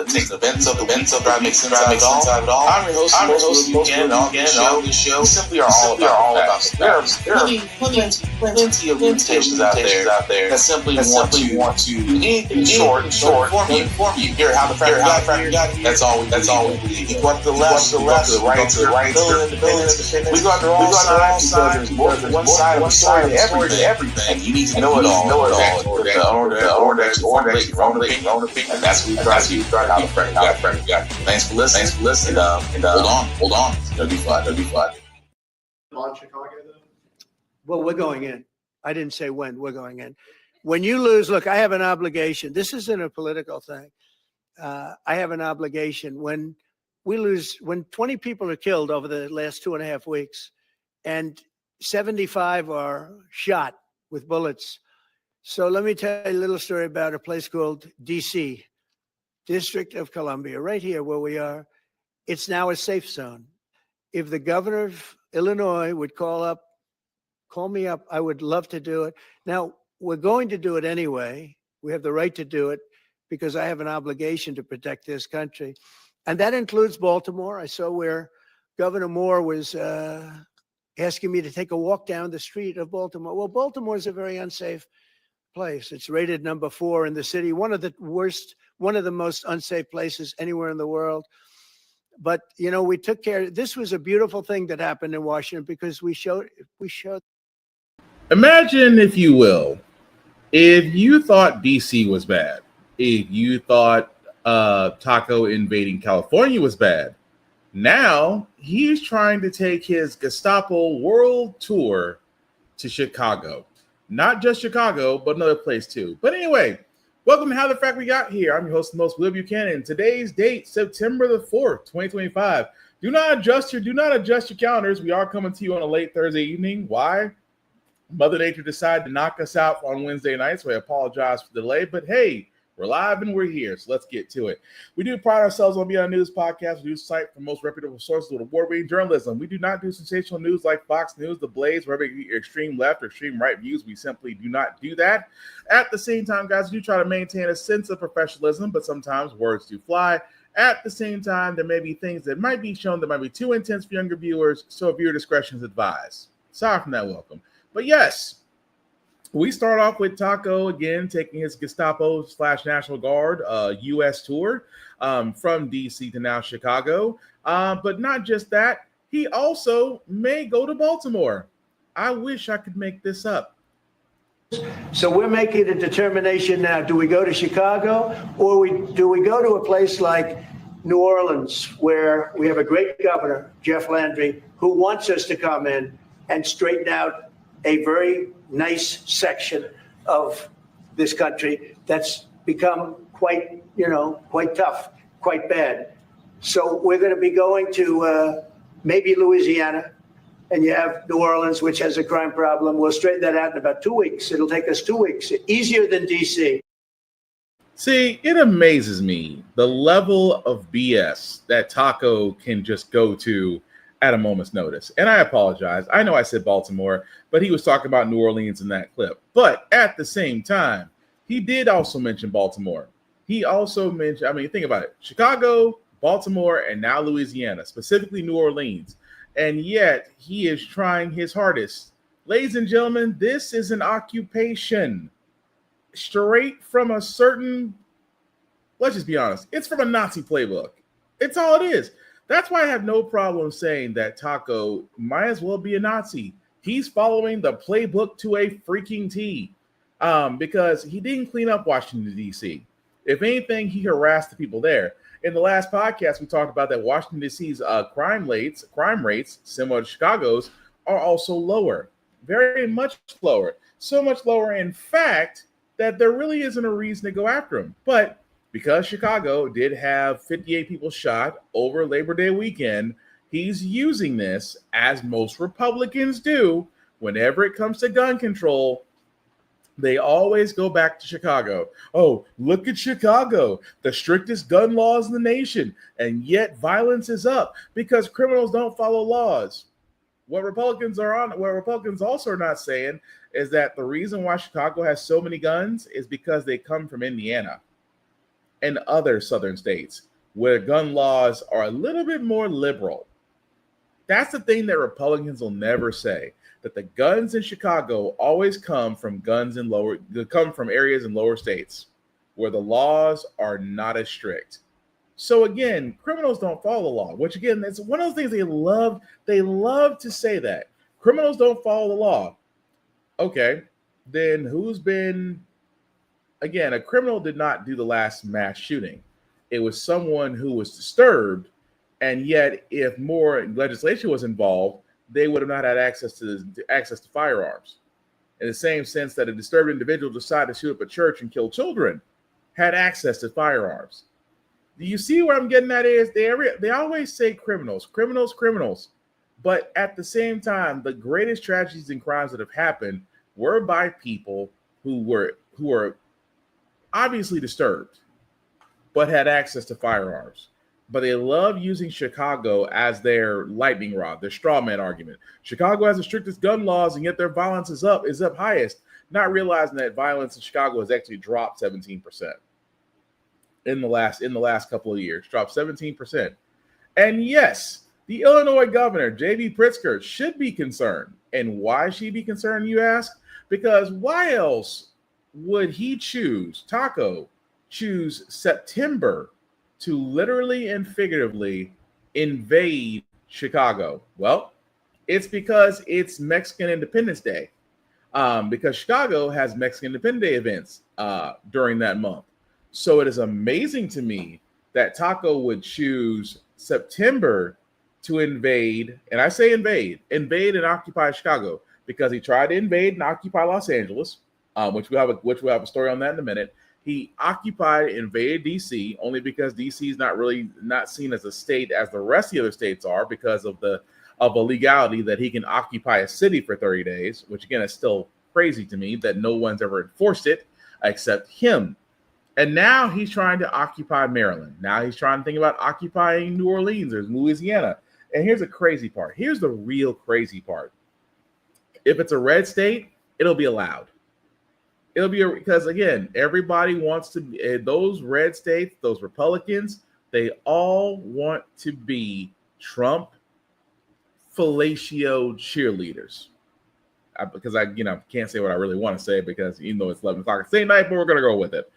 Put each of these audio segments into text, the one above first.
takes the bents of the drive makes sense out of it all. I'm your host, Buchanan, on this show. We simply are all about the facts. There are plenty of limitations out there that simply want to do anything short, inform you. Hear how the Frack We Got Here. That's all we believe. You go to the left, to the right, to the right, we go to the wrong side because there's one side of the story to everything. And you need to know it all. And that's what we try to do. How the Frack We Got Here. Thanks for listening. And hold on. It'll be fun. On Chicago, though? Well, we're going in. I didn't say when. We're going in. When you lose, look, I have an obligation. This isn't a political thing. I have an obligation. When we lose, when 20 people are killed over the last 2.5 weeks and 75 are shot with bullets. So let me tell you a little story about a place called D.C., District of Columbia, right here where we are. It's now a safe zone. If the governor of Illinois would call me up, I would love to do it. Now, we're going to do it anyway. We have the right to do it because I have an obligation to protect this country. And that includes Baltimore. I saw where Governor Moore was asking me to take a walk down the street of Baltimore. Well, Baltimore is a very unsafe place. It's rated number 4 in the city, one of the most unsafe places anywhere in the world. But, you know, we took care. This was a beautiful thing that happened in Washington because we showed. Imagine, if you will, if you thought DC was bad, if you thought Taco invading California was bad, now he's trying to take his Gestapo world tour to Chicago. Not just Chicago, but another place too. But anyway, welcome to How the Frack We Got Here. I'm your host, the most, Will Buchanan. Today's date, September the 4th, 2025. Do not adjust your calendars. We are coming to you on a late Thursday evening. Why? Mother Nature decided to knock us out on Wednesday night, so I apologize for the delay. But hey, we're live and we're here, so let's get to it. We do pride ourselves on being a news podcast, a news site for most reputable sources with award-winning journalism. We do not do sensational news like Fox News, The Blaze, where we get extreme left or extreme right views. We simply do not do that. At the same time, guys, we do try to maintain a sense of professionalism, but sometimes words do fly. At the same time, there may be things that might be shown that might be too intense for younger viewers, so viewer discretion is advised. Sorry for that welcome. But yes, we start off with Taco again taking his Gestapo/National Guard U.S. tour from D.C. to now Chicago. But not just that, he also may go to Baltimore. I wish I could make this up. So we're making a determination now. Do we go to Chicago or do we go to a place like New Orleans where we have a great governor, Jeff Landry, who wants us to come in and straighten out a very nice section of this country that's become quite tough, quite bad. So we're going to be going to maybe Louisiana, and you have New Orleans, which has a crime problem. We'll straighten that out in about 2 weeks. It'll take us 2 weeks, easier than D.C. See, it amazes me the level of BS that Taco can just go to at a moment's notice. And I apologize. I know I said Baltimore, but he was talking about New Orleans in that clip. But at the same time, he did also mention Baltimore. He also mentioned, think about it, Chicago, Baltimore, and now Louisiana, specifically New Orleans. And yet he is trying his hardest. Ladies and gentlemen, this is an occupation straight from a certain, let's just be honest, it's from a Nazi playbook. It's all it is. That's why I have no problem saying that Taco might as well be a Nazi. He's following the playbook to a freaking T because he didn't clean up Washington, D.C. If anything, he harassed the people there. In the last podcast, we talked about that Washington, D.C.'s crime rates, similar to Chicago's, are also lower, very much lower. So much lower, in fact, that there really isn't a reason to go after him. But because Chicago did have 58 people shot over Labor Day weekend, he's using this, as most Republicans do, whenever it comes to gun control. They always go back to Chicago. Oh, look at Chicago, the strictest gun laws in the nation, and yet violence is up because criminals don't follow laws. What Republicans also are not saying is that the reason why Chicago has so many guns is because they come from Indiana. and other southern states where gun laws are a little bit more liberal. That's the thing that Republicans will never say, that the guns in Chicago always come from areas in lower states where the laws are not as strict. So again, criminals don't follow the law, which again, that's one of those things they love. They love to say that criminals don't follow the law. Okay, then again, a criminal did not do the last mass shooting. It was someone who was disturbed, and yet if more legislation was involved, they would have not had access to firearms. In the same sense that a disturbed individual decided to shoot up a church and kill children had access to firearms. Do you see where I'm getting at? Is they always say criminals. But at the same time, the greatest tragedies and crimes that have happened were by people who were obviously disturbed, but had access to firearms. But they love using Chicago as their lightning rod, their straw man argument. Chicago has the strictest gun laws, and yet their violence is up highest, not realizing that violence in Chicago has actually dropped 17% in the last couple of years, dropped 17%. And yes, the Illinois governor, J.B. Pritzker, should be concerned. And why should he be concerned, you ask? Because why else would he choose September to literally and figuratively invade Chicago? Well, it's because it's Mexican Independence Day. Because Chicago has Mexican Independence Day events during that month. So it is amazing to me that Taco would choose September to invade, and I say invade and occupy Chicago, because he tried to invade and occupy Los Angeles, which we'll have a story on that in a minute. He invaded DC only because DC is not seen as a state as the rest of the other states are, because of a legality that he can occupy a city for 30 days, which again is still crazy to me that no one's ever enforced it except him. And now he's trying to occupy Maryland. Now he's trying to think about occupying New Orleans or Louisiana. And here's the crazy part. Here's the real crazy part. If it's a red state, it'll be allowed. Because again, everybody wants to, those red states, those Republicans, they all want to be Trump fellatio cheerleaders. Because I can't say what I really want to say, because even though it's 11 o'clock the same night, but we're going to go with it.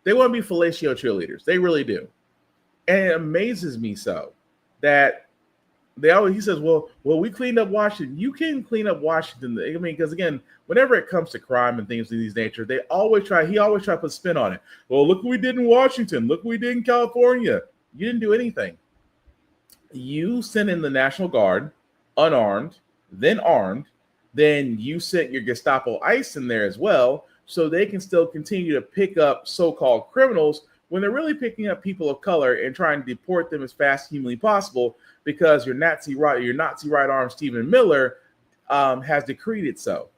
They want to be fellatio cheerleaders. They really do. And it amazes me so that he says, well, we cleaned up Washington. You can clean up Washington. I mean, because again, whenever it comes to crime and things of these nature, he always try to put spin on it. Well, look what we did in Washington. Look what we did in California. You didn't do anything. You sent in the National Guard, unarmed, then armed. Then you sent your Gestapo ICE in there as well, so they can still continue to pick up so-called criminals when they're really picking up people of color and trying to deport them as fast as humanly possible, because your Nazi right arm Stephen Miller has decreed it so.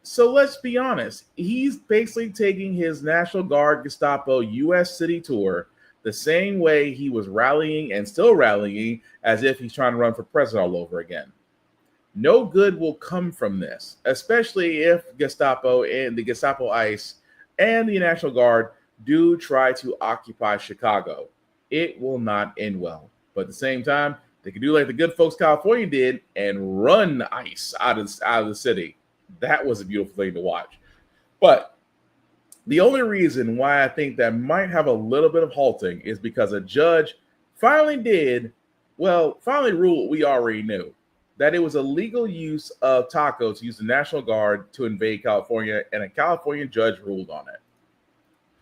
So let's be honest. He's basically taking his National Guard Gestapo U.S. city tour the same way he was rallying and still rallying as if he's trying to run for president all over again. No good will come from this, especially if Gestapo and the Gestapo ICE and the National Guard do try to occupy Chicago. It will not end well. But at the same time, they can do like the good folks California did and run ICE out of the city. That was a beautiful thing to watch. But the only reason why I think that might have a little bit of halting is because a judge finally ruled what we already knew, that it was a legal use of Taco to use the National Guard to invade California, and a California judge ruled on it.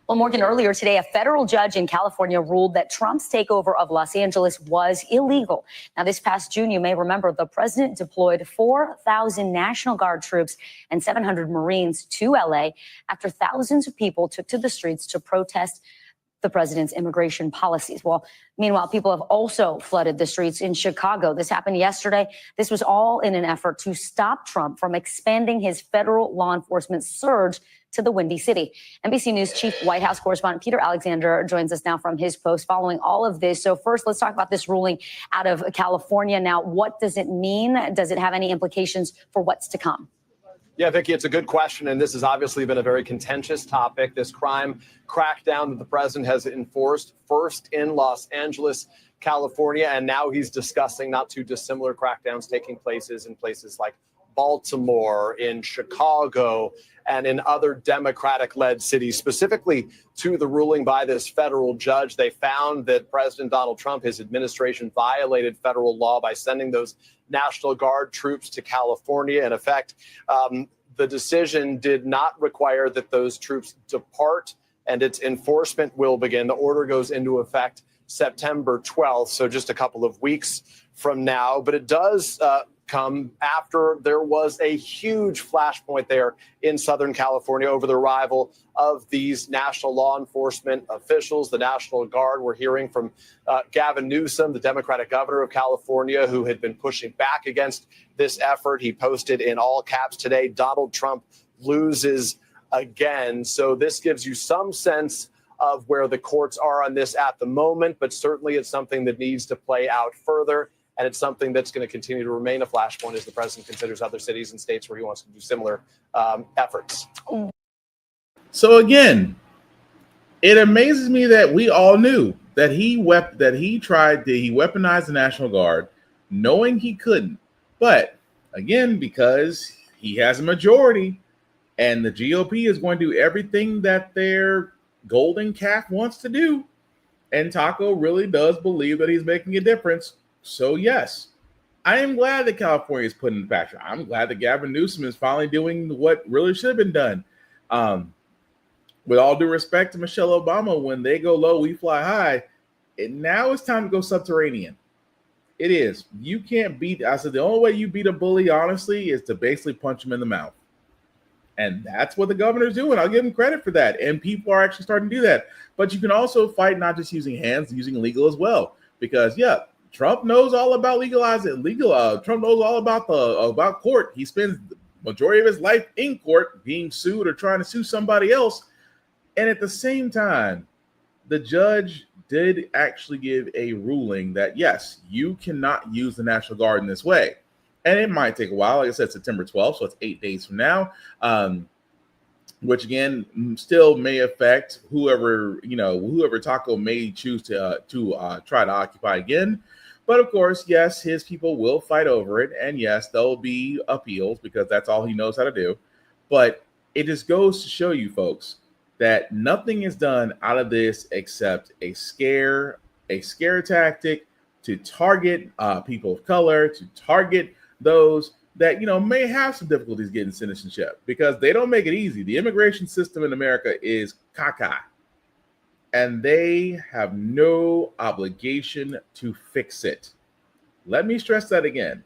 Well, Morgan, earlier today, a federal judge in California ruled that Trump's takeover of Los Angeles was illegal. Now, this past June, you may remember, the president deployed 4,000 National Guard troops and 700 Marines to L.A. after thousands of people took to the streets to protest the president's immigration policies. Well, meanwhile, people have also flooded the streets in Chicago. This happened yesterday. This was all in an effort to stop Trump from expanding his federal law enforcement surge to the Windy City. NBC News Chief White House correspondent Peter Alexander joins us now from his post following all of this. So first, let's talk about this ruling out of California. Now, what does it mean? Does it have any implications for what's to come? Yeah, Vicky, it's a good question, and this has obviously been a very contentious topic. This crime crackdown that the president has enforced, first in Los Angeles, California, and now he's discussing not too dissimilar crackdowns taking places in places like Baltimore, in Chicago, and in other Democratic-led cities. Specifically to the ruling by this federal judge, they found that President Donald Trump, his administration, violated federal law by sending those National Guard troops to California. In effect, the decision did not require that those troops depart, and its enforcement will begin. The order goes into effect September 12th, so just a couple of weeks from now. But it does come after there was a huge flashpoint there in Southern California over the arrival of these national law enforcement officials, the National Guard. We're hearing from Gavin Newsom, the Democratic governor of California, who had been pushing back against this effort. He posted in all caps today, "Donald Trump loses again." So this gives you some sense of where the courts are on this at the moment, but certainly it's something that needs to play out further. And it's something that's going to continue to remain a flashpoint as the president considers other cities and states where he wants to do similar efforts. So again, it amazes me that we all knew that he weaponized the National Guard, knowing he couldn't. But again, because he has a majority and the GOP is going to do everything that their golden calf wants to do, and Taco really does believe that he's making a difference. So yes, I am glad that California is put in the picture. I'm glad that Gavin Newsom is finally doing what really should have been done. With all due respect to Michelle Obama, when they go low, we fly high. And now it's time to go subterranean. It is. You can't beat. I said the only way you beat a bully, honestly, is to basically punch him in the mouth. And that's what the governor's doing. I'll give him credit for that. And people are actually starting to do that. But you can also fight not just using hands, using legal as well. Because, yeah, Trump knows all about legalizing Trump knows all about court. He spends the majority of his life in court being sued or trying to sue somebody else. And at the same time, the judge did actually give a ruling that, yes, you cannot use the National Guard in this way. And it might take a while. Like I said, September 12th, so it's 8 days from now, which again still may affect whoever Taco may choose to try to occupy again. But of course, yes, his people will fight over it. And yes, there'll be appeals because that's all he knows how to do. But it just goes to show you, folks, that nothing is done out of this except a scare tactic to target people of color, to target those that, may have some difficulties getting citizenship because they don't make it easy. The immigration system in America is caca. And they have no obligation to fix it. Let me stress that again.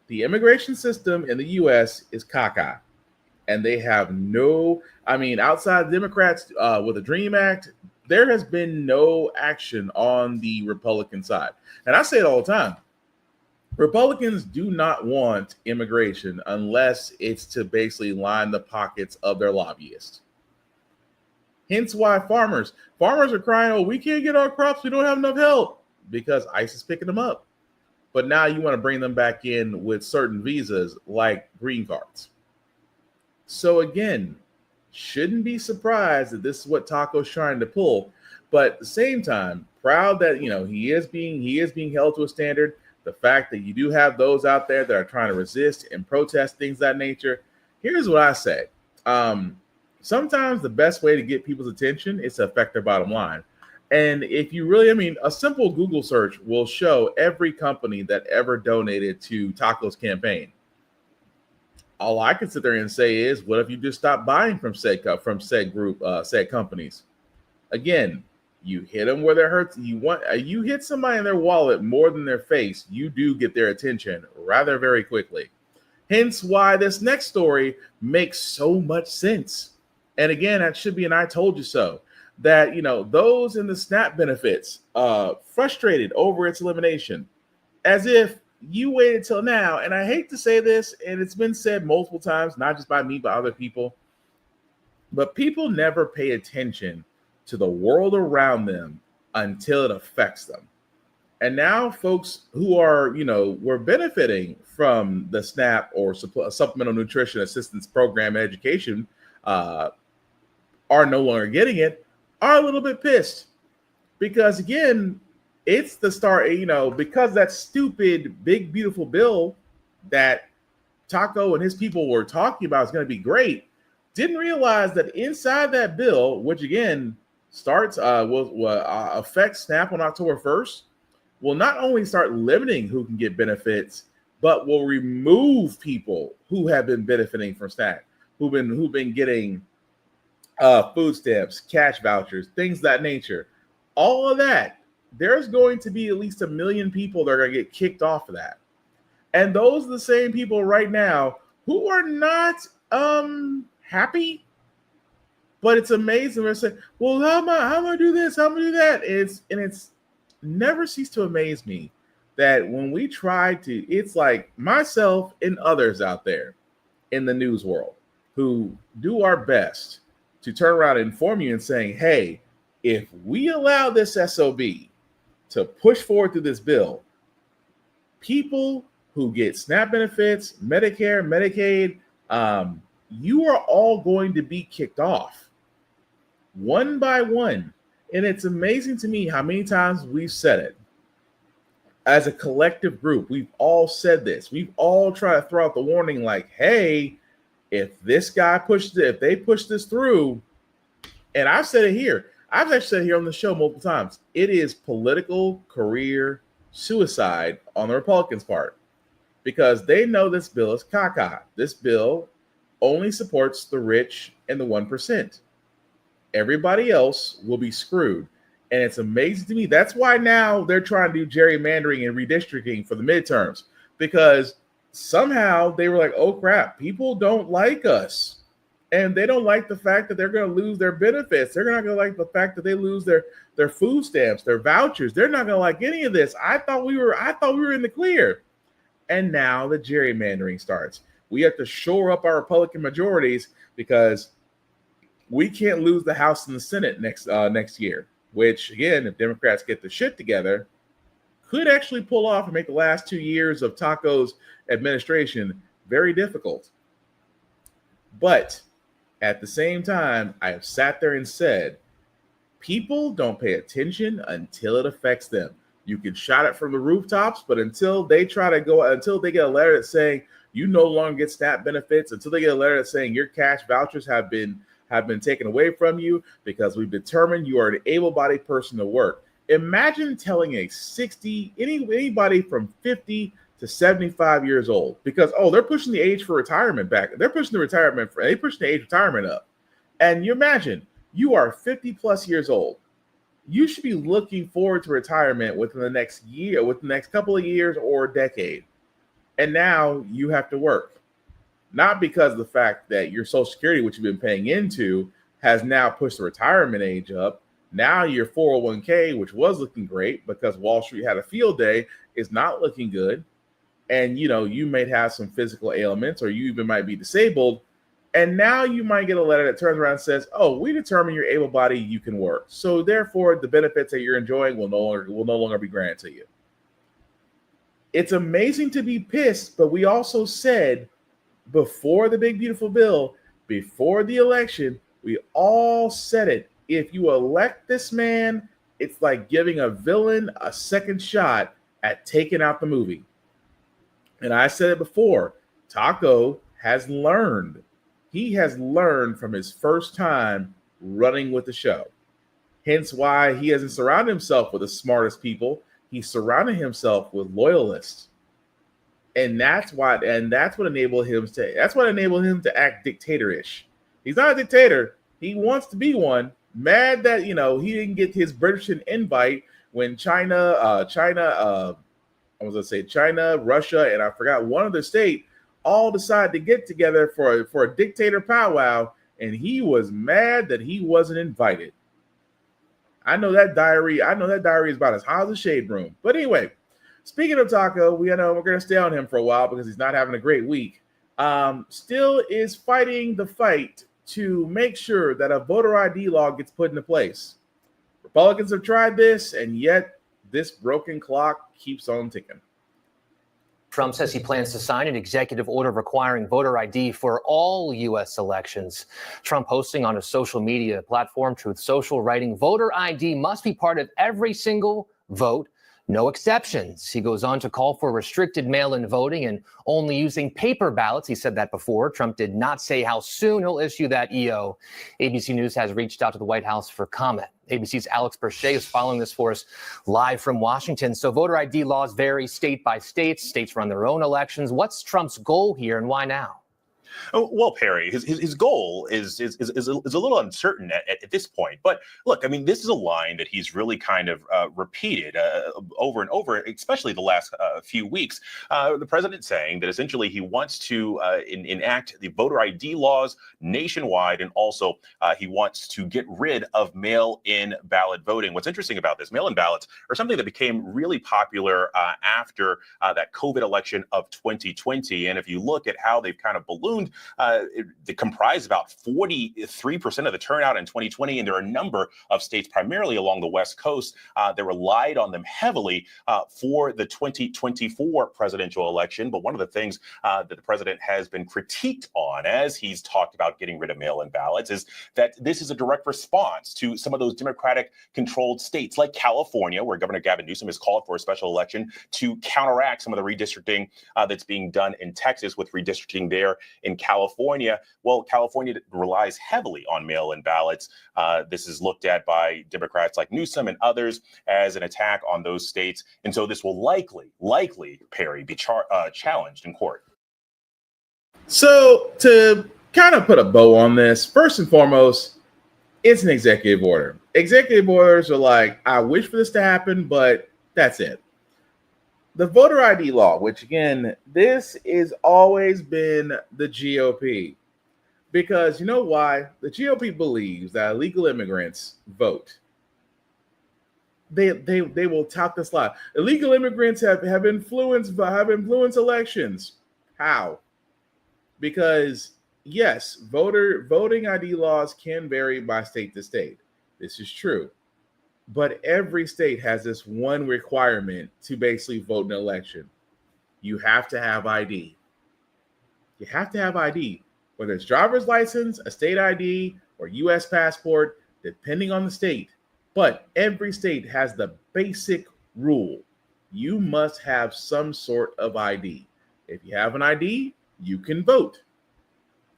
The immigration system in the U.S. is caca. And they have outside the Democrats with the DREAM Act, there has been no action on the Republican side. And I say it all the time. Republicans do not want immigration unless it's to basically line the pockets of their lobbyists. Hence why farmers are crying, "Oh, we can't get our crops. We don't have enough help," because ICE is picking them up. But now you want to bring them back in with certain visas like green cards. So again, shouldn't be surprised that this is what Taco's trying to pull. But at the same time, proud that he is being held to a standard. The fact that you do have those out there that are trying to resist and protest things of that nature. Here's what I say. Sometimes the best way to get people's attention is to affect their bottom line. And if you really, a simple Google search will show every company that ever donated to Taco's campaign. All I can sit there and say is, what if you just stop buying from said companies? Again, you hit them where it hurts. You hit somebody in their wallet more than their face, you do get their attention rather very quickly. Hence why this next story makes so much sense. And again, that should be an I told you so. That, those in the SNAP benefits frustrated over its elimination, as if you waited till now. And I hate to say this, and it's been said multiple times, not just by me, but other people, but people never pay attention to the world around them until it affects them. And now folks who are, were benefiting from the SNAP or supplemental nutrition assistance program and education are no longer getting it, are a little bit pissed. Because again, it's the start, because that stupid, big, beautiful bill that Taco and his people were talking about is going to be great. Didn't realize that inside that bill, which again will affect SNAP on October 1st, will not only start limiting who can get benefits, but will remove people who have been benefiting from SNAP, who've been getting food stamps, cash vouchers, things of that nature. All of that, there's going to be at least 1 million people that are going to get kicked off of that. And those are the same people right now who are not happy. But it's amazing. They're saying, well, how am I going to do this? How am I going to do that? It's never ceased to amaze me that when we try to, it's like myself and others out there in the news world who do our best to turn around and inform you and saying, hey, if we allow this SOB to push forward through this bill, people who get SNAP benefits, Medicare, Medicaid, you are all going to be kicked off one by one. And it's amazing to me how many times we've said it. As a collective group, we've all said this. We've all tried to throw out the warning like, hey, if this guy if they push this through, and I've said it here. I've actually said it here on the show multiple times. It is political career suicide on the Republicans' part because they know this bill is caca. This bill only supports the rich and the 1%. Everybody else will be screwed. And it's amazing to me. That's why now they're trying to do gerrymandering and redistricting for the midterms, because somehow they were like, oh, crap, people don't like us. And they don't like the fact that they're going to lose their benefits. They're not going to like the fact that they lose their food stamps, their vouchers. They're not going to like any of this. I thought we were in the clear. And now the gerrymandering starts. We have to shore up our Republican majorities because we can't lose the House and the Senate next year, which, again, if Democrats get the shit together, could actually pull off and make the last 2 years of Taco's administration very difficult. But at the same time, I have sat there and said, people don't pay attention until it affects them. You can shout it from the rooftops, but until they get a letter that's saying you no longer get SNAP benefits, until they get a letter that's saying your cash vouchers have been taken away from you because we've determined you are an able-bodied person to work. Imagine telling anybody from 50 to 75 years old, because they're pushing the age for retirement back. They're pushing the age retirement up. And you imagine you are 50 plus years old. You should be looking forward to retirement within the next year, within the next couple of years or decade. And now you have to work. Not because of the fact that your Social Security, which you've been paying into, has now pushed the retirement age up. Now your 401k, which was looking great because Wall Street had a field day, is not looking good. And, you may have some physical ailments or you even might be disabled. And now you might get a letter that turns around and says, we determine you're able-bodied, you can work. So therefore, the benefits that you're enjoying will no longer be granted to you. It's amazing to be pissed, but we also said before the big, beautiful bill, before the election, we all said it. If you elect this man, it's like giving a villain a second shot at taking out the movie. And I said it before, Taco has learned. He has learned from his first time running with the show. Hence why he hasn't surrounded himself with the smartest people. He surrounded himself with loyalists. And that's what enabled him to act dictatorish. He's not a dictator. He wants to be one. Mad that, he didn't get his British invite when China, Russia, and I forgot one other state all decided to get together for a dictator powwow, and he was mad that he wasn't invited. I know that diary is about as hot as a shade room. But anyway, speaking of Taco, we're going to stay on him for a while because he's not having a great week. Still is fighting the fight to make sure that a voter ID law gets put into place. Republicans have tried this, and yet this broken clock keeps on ticking. Trump says he plans to sign an executive order requiring voter ID for all U.S. elections. Trump posting on a social media platform, Truth Social, writing, voter ID must be part of every single vote, no exceptions. He goes on to call for restricted mail-in voting and only using paper ballots. He said that before. Trump did not say how soon he'll issue that EO. ABC News has reached out to the White House for comment. ABC's Alex Berchet is following this for us live from Washington. So voter ID laws vary state by state. States run their own elections. What's Trump's goal here and why now? Oh, well, Perry, his goal is a little uncertain at this point. But look, I mean, this is a line that he's really kind of repeated over and over, especially the last few weeks. The president saying that essentially he wants to enact the voter ID laws nationwide, and also he wants to get rid of mail-in ballot voting. What's interesting about this, mail-in ballots are something that became really popular after that COVID election of 2020. And if you look at how they've kind of ballooned, they comprise about 43% of the turnout in 2020, and there are a number of states, primarily along the West Coast, that relied on them heavily for the 2024 presidential election. But one of the things that the president has been critiqued on as he's talked about getting rid of mail-in ballots is that this is a direct response to some of those Democratic-controlled states like California, where Governor Gavin Newsom has called for a special election to counteract some of the redistricting that's being done in Texas with redistricting there in California. Well, California relies heavily on mail-in ballots. This is looked at by Democrats like Newsom and others as an attack on those states. And so this will likely, Perry, be challenged in court. So to kind of put a bow on this, first and foremost, it's an executive order. Executive orders are like, I wish for this to happen, but that's it. The voter ID law, which again, this has always been the GOP, because you know why? The GOP believes that illegal immigrants vote. They will tout this lie. Illegal immigrants have influenced elections. How? Because yes, voting ID laws can vary by state to state. This is true. But every state has this one requirement to basically vote in an election. You have to have ID. You have to have ID, whether it's driver's license, a state ID, or U.S. passport, depending on the state. But every state has the basic rule. You must have some sort of ID. If you have an ID, you can vote.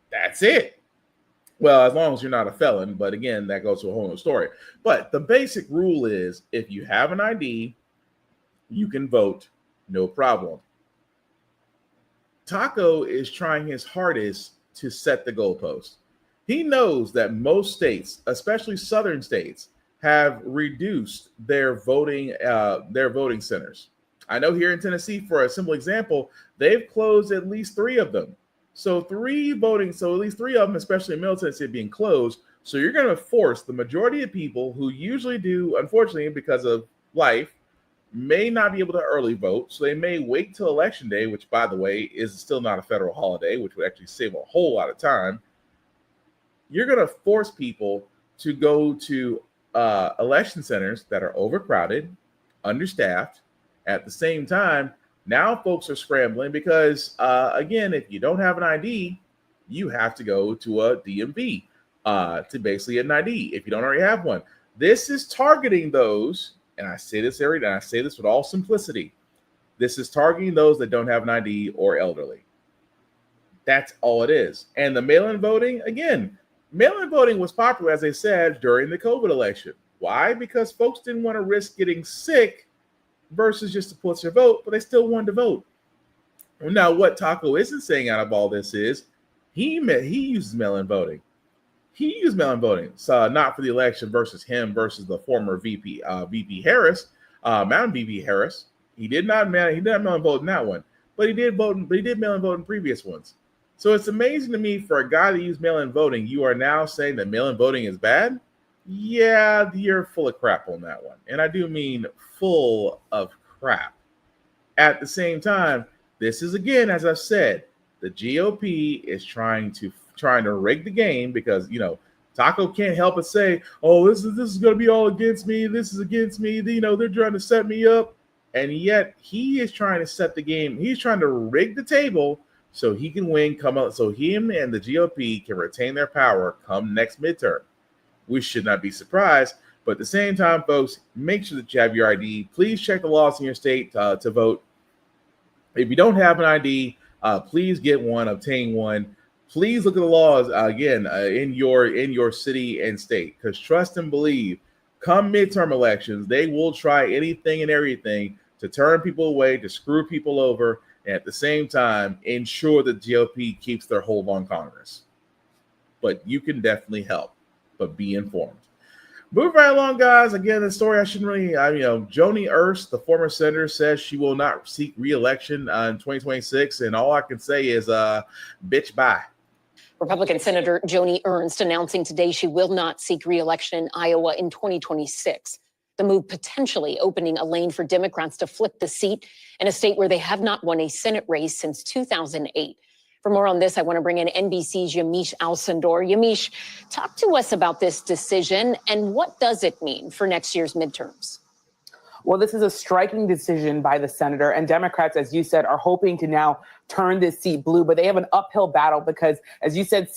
That's it. Well, as long as you're not a felon, but again, that goes to a whole other story. But the basic rule is if you have an ID, you can vote, no problem. Taco is trying his hardest to set the goalpost. He knows that most states, especially southern states, have reduced their voting centers. I know here in Tennessee, for a simple example, they've closed at least 3 of them. So at least 3 of them, especially in Middle Tennessee, being closed. So you're going to force the majority of people who usually do, unfortunately, because of life, may not be able to early vote. So they may wait till Election Day, which, by the way, is still not a federal holiday, which would actually save a whole lot of time. You're going to force people to go to election centers that are overcrowded, understaffed. At the same time, now folks are scrambling because, again, if you don't have an ID, you have to go to a DMV to basically get an ID if you don't already have one. This is targeting those, and I say this every day, and I say this with all simplicity. This is targeting those that don't have an ID or elderly. That's all it is. And the mail-in voting, again, mail-in voting was popular, as I said, during the COVID election. Why? Because folks didn't want to risk getting sick versus just to put their vote, but they still wanted to vote. Now, what Taco isn't saying out of all this is he uses mail-in voting. He used mail-in voting, so not for the election versus the former VP Harris, Mountain VP Harris. He did not mail-in vote in that one, but he did mail-in vote in previous ones. So it's amazing to me for a guy that used mail-in voting, you are now saying that mail-in voting is bad. Yeah, you're full of crap on that one. And I do mean full of crap. At the same time, this is, again, as I've said, the GOP is trying to rig the game because, Taco can't help but say, "Oh, this is going to be all against me. This is against me. You know, they're trying to set me up." And yet he is trying to set the game. He's trying to rig the table so he can win, come out, so him and the GOP can retain their power come next midterm. We should not be surprised. But at the same time, folks, make sure that you have your ID. Please check the laws in your state to vote. If you don't have an ID, please get one, obtain one. Please look at the laws again in your city and state, because trust and believe, come midterm elections, they will try anything and everything to turn people away, to screw people over, and at the same time ensure that GOP keeps their hold on Congress. But you can definitely help, but be informed. Move right along, guys. Again, the story I shouldn't really, Joni Ernst, the former senator, says she will not seek re-election in 2026, and all I can say is, bitch, bye. Republican Senator Joni Ernst announcing today she will not seek re-election in Iowa in 2026. The move potentially opening a lane for Democrats to flip the seat in a state where they have not won a Senate race since 2008. For more on this, I want to bring in NBC's Yamiche Alcindor. Yamiche, talk to us about this decision and what does it mean for next year's midterms? Well, this is a striking decision by the senator, and Democrats, as you said, are hoping to now turn this seat blue, but they have an uphill battle because, as you said,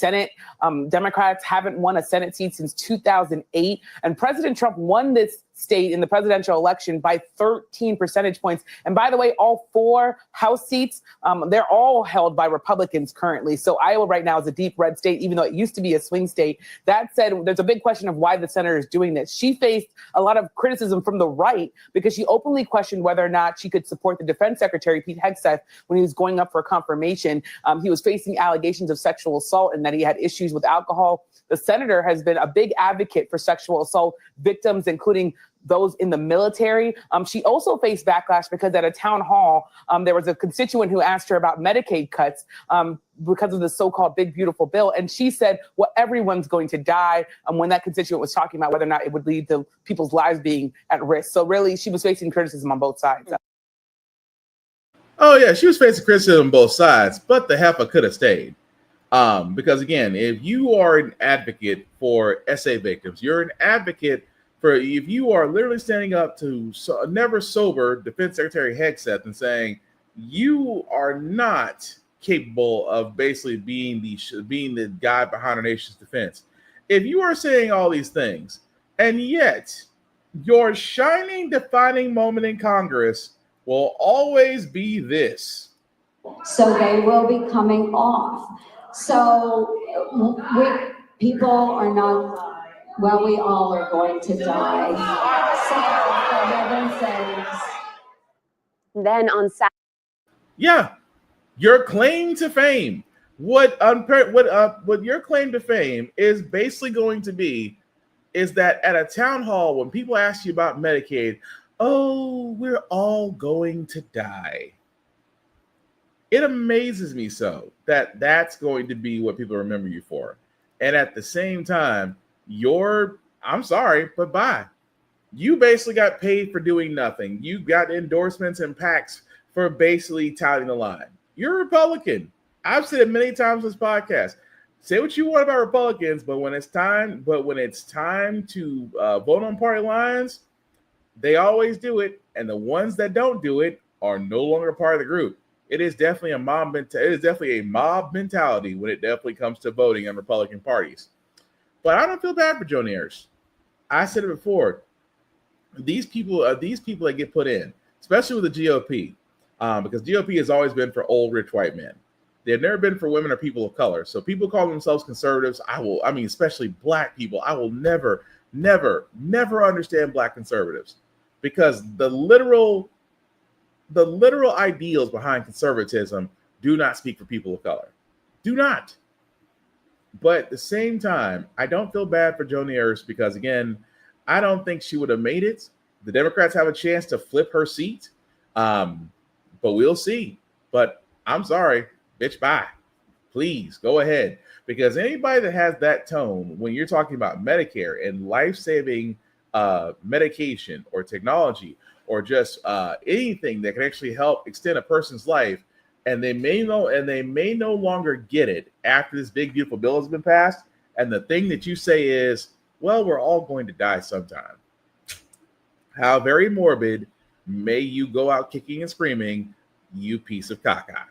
Democrats haven't won a Senate seat since 2008, and President Trump won this state in the presidential election by 13 percentage points. And by the way, all 4 House seats, they're all held by Republicans currently. So Iowa right now is a deep red state, even though it used to be a swing state. That said, there's a big question of why the senator is doing this. She faced a lot of criticism from the right because she openly questioned whether or not she could support the defense secretary, Pete Hegseth, when he was going up for confirmation. He was facing allegations of sexual assault and that he had issues with alcohol. The senator has been a big advocate for sexual assault victims, including those in the military. She also faced backlash because at a town hall, there was a constituent who asked her about Medicaid cuts because of the so-called big, beautiful bill. And she said, well, everyone's going to die, when that constituent was talking about whether or not it would lead to people's lives being at risk. So really, she was facing criticism on both sides. Oh, yeah, she was facing criticism on both sides, but the heifer could have stayed. Because, again, if you are an advocate for SA victims, you're an advocate for, if you are literally standing up to never sober Defense Secretary Hegseth and saying you are not capable of basically being the guy behind our nation's defense. If you are saying all these things, and yet your shining, defining moment in Congress will always be this. So they will be coming off. So people are not. Well, we all are going to die. So, for heaven's sakes. Then on Saturday. Yeah, your claim to fame. What your claim to fame is basically going to be is that at a town hall, when people ask you about Medicaid, oh, we're all going to die. It amazes me so that that's going to be what people remember you for. And at the same time, I'm sorry, but bye. You basically got paid for doing nothing. You got endorsements and PACs for basically touting the line. You're a Republican. I've said it many times on this podcast. Say what you want about Republicans, but when it's time to vote on party lines, they always do it. And the ones that don't do it are no longer part of the group. It is definitely a mob mentality when it definitely comes to voting on Republican parties. But I don't feel bad for Joni Ernst. I said it before. These people that get put in, especially with the GOP, because GOP has always been for old, rich white men. They've never been for women or people of color. So people call themselves conservatives. Especially black people. I will never, never, never understand black conservatives because the literal ideals behind conservatism do not speak for people of color. Do not. But at the same time, I don't feel bad for Joni Ernst because, again, I don't think she would have made it. The Democrats have a chance to flip her seat, but we'll see. But I'm sorry, bitch, bye. Please go ahead. Because anybody that has that tone when you're talking about Medicare and life-saving medication or technology or just anything that can actually help extend a person's life, and they may no longer get it after this big beautiful bill has been passed, and the thing that you say is, well, we're all going to die sometime. How very morbid. May you go out kicking and screaming, you piece of caca.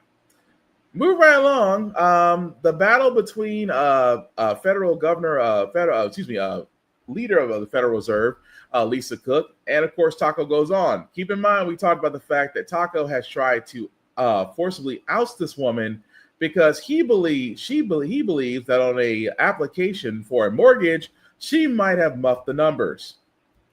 Move right along. The battle between federal governor, leader of the Federal Reserve, Lisa Cook, and of course Taco goes on. Keep in mind, we talked about the fact that Taco has tried to forcibly oust this woman because he believes that on a application for a mortgage, she might have muffed the numbers.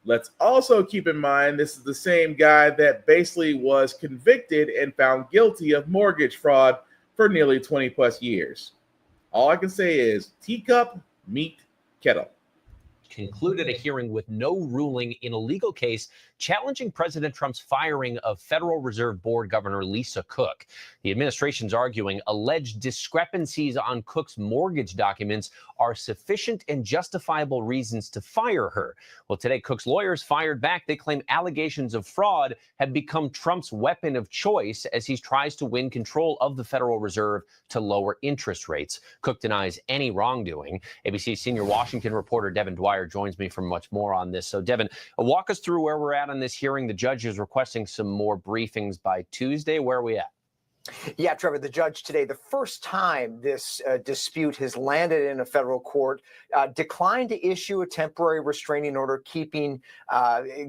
Let's also keep in mind this is the same guy that basically was convicted and found guilty of mortgage fraud for nearly 20 plus years. All I can say is teacup, meet kettle. Concluded a hearing with no ruling in a legal case challenging President Trump's firing of Federal Reserve Board Governor Lisa Cook. The administration's arguing alleged discrepancies on Cook's mortgage documents are sufficient and justifiable reasons to fire her. Well, today, Cook's lawyers fired back. They claim allegations of fraud have become Trump's weapon of choice as he tries to win control of the Federal Reserve to lower interest rates. Cook denies any wrongdoing. ABC senior Washington reporter Devin Dwyer joins me for much more on this. So, Devin, walk us through where we're at on this hearing. The judge is requesting some more briefings by Tuesday. Where are we at? Yeah, Trevor, the judge today, the first time this dispute has landed in a federal court, declined to issue a temporary restraining order keeping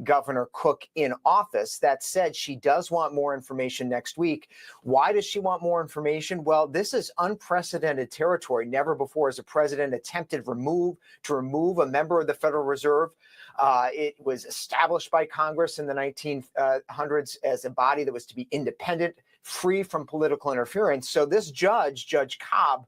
Governor Cook in office. That said, she does want more information next week. Why does she want more information? Well, this is unprecedented territory. Never before has a president attempted to remove a member of the Federal Reserve. It was established by Congress in the 1900s as a body that was to be independent, free from political interference. So this judge, Judge Cobb,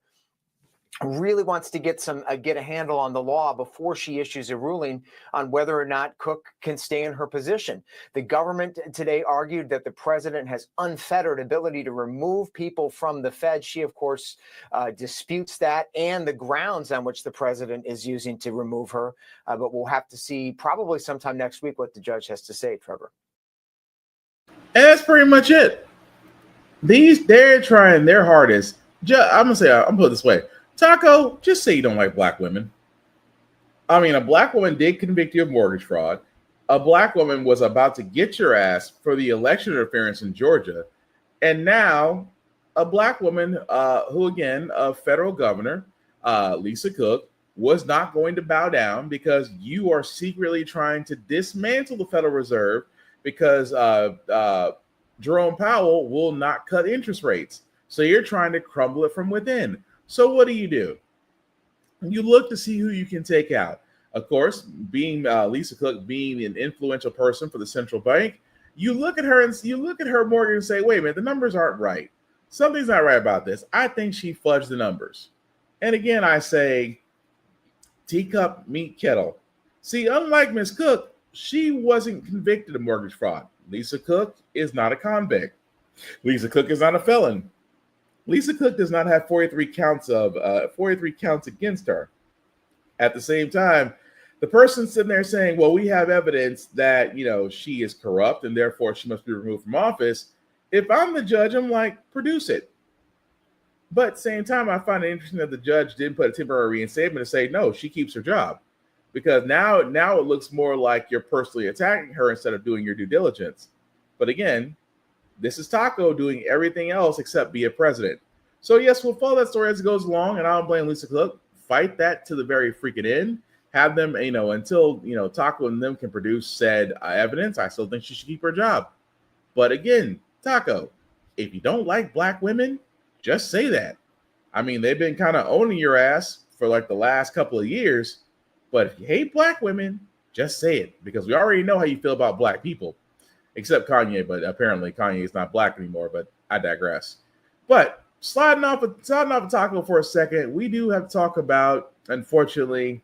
really wants to get a handle on the law before she issues a ruling on whether or not Cook can stay in her position. The government today argued that the president has unfettered ability to remove people from the Fed. She, of course, disputes that and the grounds on which the president is using to remove her. But we'll have to see probably sometime next week what the judge has to say, Trevor. And that's pretty much it. They're trying their hardest. I'm gonna put it this way. Taco, just say you don't like black women. I mean, a black woman did convict you of mortgage fraud. A black woman was about to get your ass for the election interference in Georgia. And now a black woman who, again, a federal governor, Lisa Cook, was not going to bow down because you are secretly trying to dismantle the Federal Reserve because Jerome Powell will not cut interest rates. So you're trying to crumble it from within. So what do? You look to see who you can take out. Of course, being Lisa Cook, being an influential person for the central bank, you look at her mortgage and say, wait a minute, the numbers aren't right. Something's not right about this. I think she fudged the numbers. And again, I say, teacup, meet kettle. See, unlike Ms. Cook, she wasn't convicted of mortgage fraud. Lisa Cook is not a convict. Lisa Cook is not a felon. Lisa Cook does not have 43 counts against her. At the same time, the person sitting there saying, well, we have evidence that, she is corrupt and therefore she must be removed from office. If I'm the judge, I'm like, produce it. But at the same time, I find it interesting that the judge didn't put a temporary reinstatement to say, no, she keeps her job. Because now it looks more like you're personally attacking her instead of doing your due diligence. But again, this is Taco doing everything else except be a president. So yes, we'll follow that story as it goes along, and I don't blame Lisa Cook. Fight that to the very freaking end. Have them, until Taco and them can produce said evidence. I still think she should keep her job. But again, Taco, if you don't like black women, just say that. I mean, they've been kind of owning your ass for like the last couple of years. But if you hate black women, just say it, because we already know how you feel about black people. Except Kanye, but apparently Kanye is not black anymore, but I digress. But sliding off of Taco for a second, we do have to talk about, unfortunately,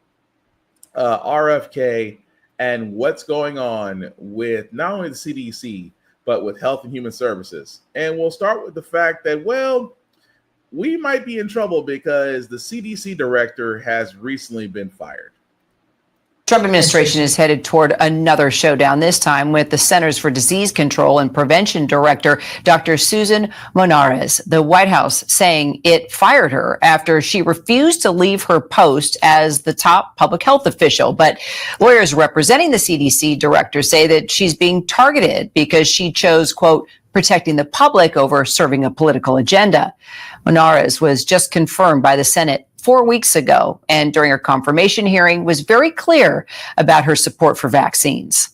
RFK and what's going on with not only the CDC, but with Health and Human Services. And we'll start with the fact that, well, we might be in trouble because the CDC director has recently been fired. Trump administration is headed toward another showdown, this time with the Centers for Disease Control and Prevention Director, Dr. Susan Monares. The White House saying it fired her after she refused to leave her post as the top public health official. But lawyers representing the CDC director say that she's being targeted because she chose, quote, protecting the public over serving a political agenda. Monares was just confirmed by the Senate 4 weeks ago, and during her confirmation hearing was very clear about her support for vaccines.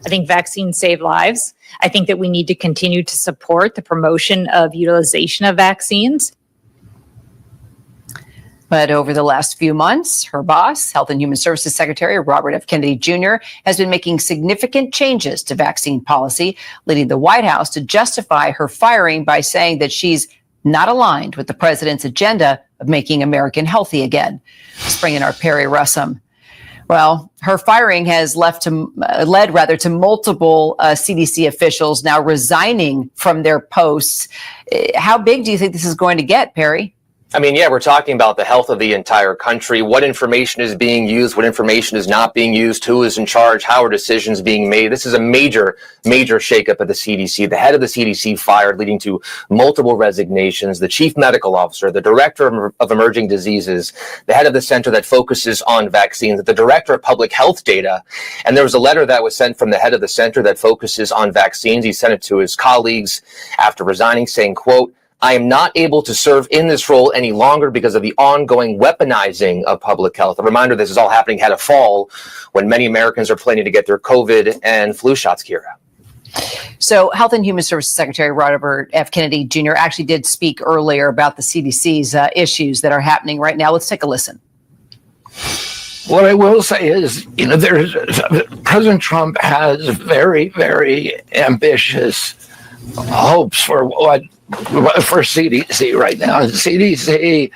I think vaccines save lives. I think that we need to continue to support the promotion of utilization of vaccines. But over the last few months, her boss, Health and Human Services Secretary Robert F. Kennedy Jr., has been making significant changes to vaccine policy, leading the White House to justify her firing by saying that she's not aligned with the president's agenda of making America healthy again. Let's bring in our Perry Russum. Well, her firing has led to multiple CDC officials now resigning from their posts. How big do you think this is going to get, Perry? I mean, yeah, we're talking about the health of the entire country. What information is being used? What information is not being used? Who is in charge? How are decisions being made? This is a major shakeup at the CDC. The head of the CDC fired, leading to multiple resignations. The chief medical officer, the director of emerging diseases, the head of the center that focuses on vaccines, the director of public health data. And there was a letter that was sent from the head of the center that focuses on vaccines. He sent it to his colleagues after resigning, saying, quote, I am not able to serve in this role any longer because of the ongoing weaponizing of public health. A reminder, this is all happening ahead of fall when many Americans are planning to get their COVID and flu shots, Kira. So Health and Human Services Secretary Robert F. Kennedy Jr. actually did speak earlier about the CDC's issues that are happening right now. Let's take a listen. What I will say is, President Trump has very, very ambitious hopes for CDC right now. The CDC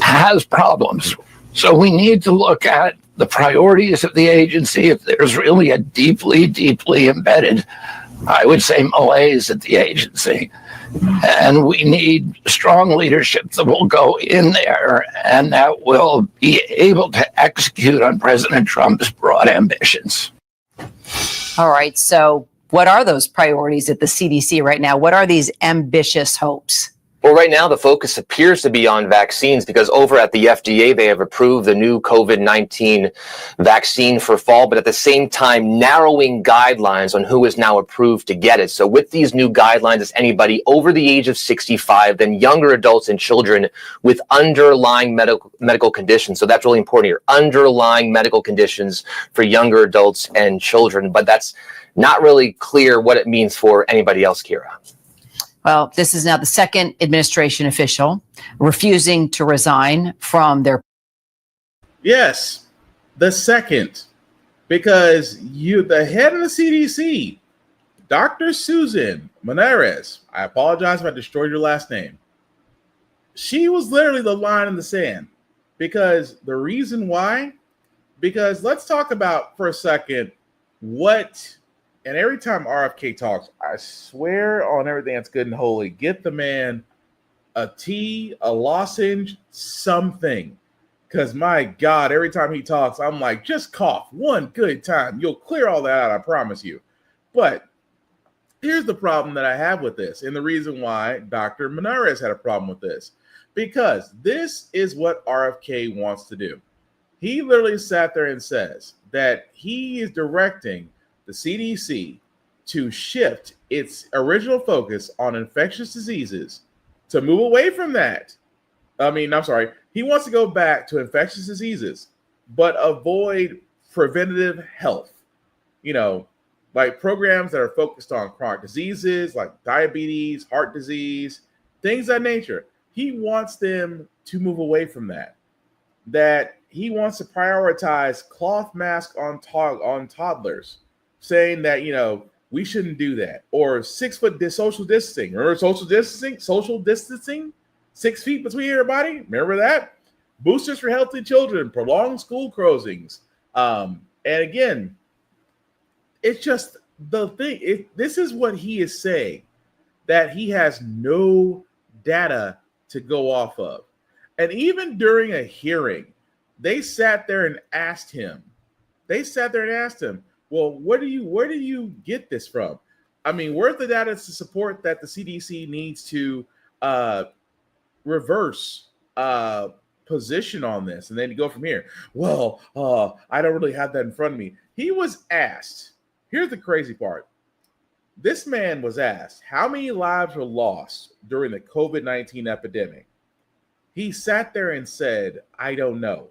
has problems. So we need to look at the priorities of the agency. If there's really a deeply, deeply embedded, I would say, malaise at the agency. And we need strong leadership that will go in there and that will be able to execute on President Trump's broad ambitions. All right. So what are those priorities at the CDC right now? What are these ambitious hopes? Well, right now, the focus appears to be on vaccines because over at the FDA, they have approved the new COVID-19 vaccine for fall, but at the same time, narrowing guidelines on who is now approved to get it. So with these new guidelines, it's anybody over the age of 65, then younger adults and children with underlying medical conditions. So that's really important here. Underlying medical conditions for younger adults and children. But that's not really clear what it means for anybody else, Kira. Well, this is now the second administration official refusing to resign from their. Yes, the second, because the head of the CDC, Dr. Susan Monares, I apologize if I destroyed your last name. She was literally the line in the sand because the reason why, because let's talk about for a second and every time RFK talks, I swear on everything that's good and holy, get the man a tea, a lozenge, something. Because my God, every time he talks, I'm like, just cough one good time. You'll clear all that out, I promise you. But here's the problem that I have with this, and the reason why Dr. Monares had a problem with this. Because this is what RFK wants to do. He literally sat there and says that he is directing the CDC to shift its original focus on infectious diseases to move away from that. He wants to go back to infectious diseases, but avoid preventative health. Like programs that are focused on chronic diseases like diabetes, heart disease, things of that nature. He wants them to move away from that. That he wants to prioritize cloth masks on toddlers, saying that, we shouldn't do that. Or 6 foot social distancing. Remember social distancing? 6 feet between everybody. Remember that? Boosters for healthy children, prolonged school closings. And again, it's just the thing. This is what he is saying, that he has no data to go off of. And even during a hearing, they sat there and asked him, They sat there and asked him, well, where do you get this from? I mean, where's the data to support that the CDC needs to reverse position on this? And then you go from here. Well, I don't really have that in front of me. He was asked, here's the crazy part. This man was asked how many lives were lost during the COVID-19 epidemic. He sat there and said, I don't know.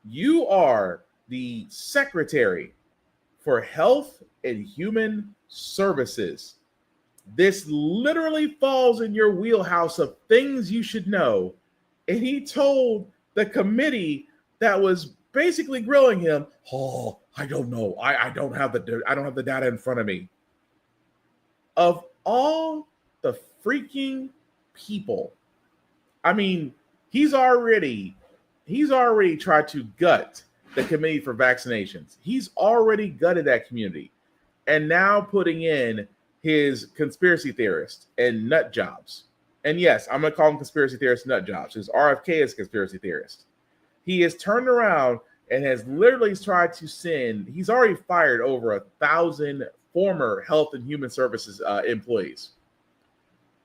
You are the Secretary for Health and Human Services. This literally falls in your wheelhouse of things you should know. And he told the committee that was basically grilling him, oh, I don't know. I don't have the data in front of me. Of all the freaking people, I mean, he's already tried to gut the committee for vaccinations. He's already gutted that community, and now putting in his conspiracy theorist and nut jobs. And yes, I'm gonna call him conspiracy theorist nut jobs. His RFK is a conspiracy theorist. He has turned around and has literally tried to send. He's already fired over 1,000 former Health and Human Services employees.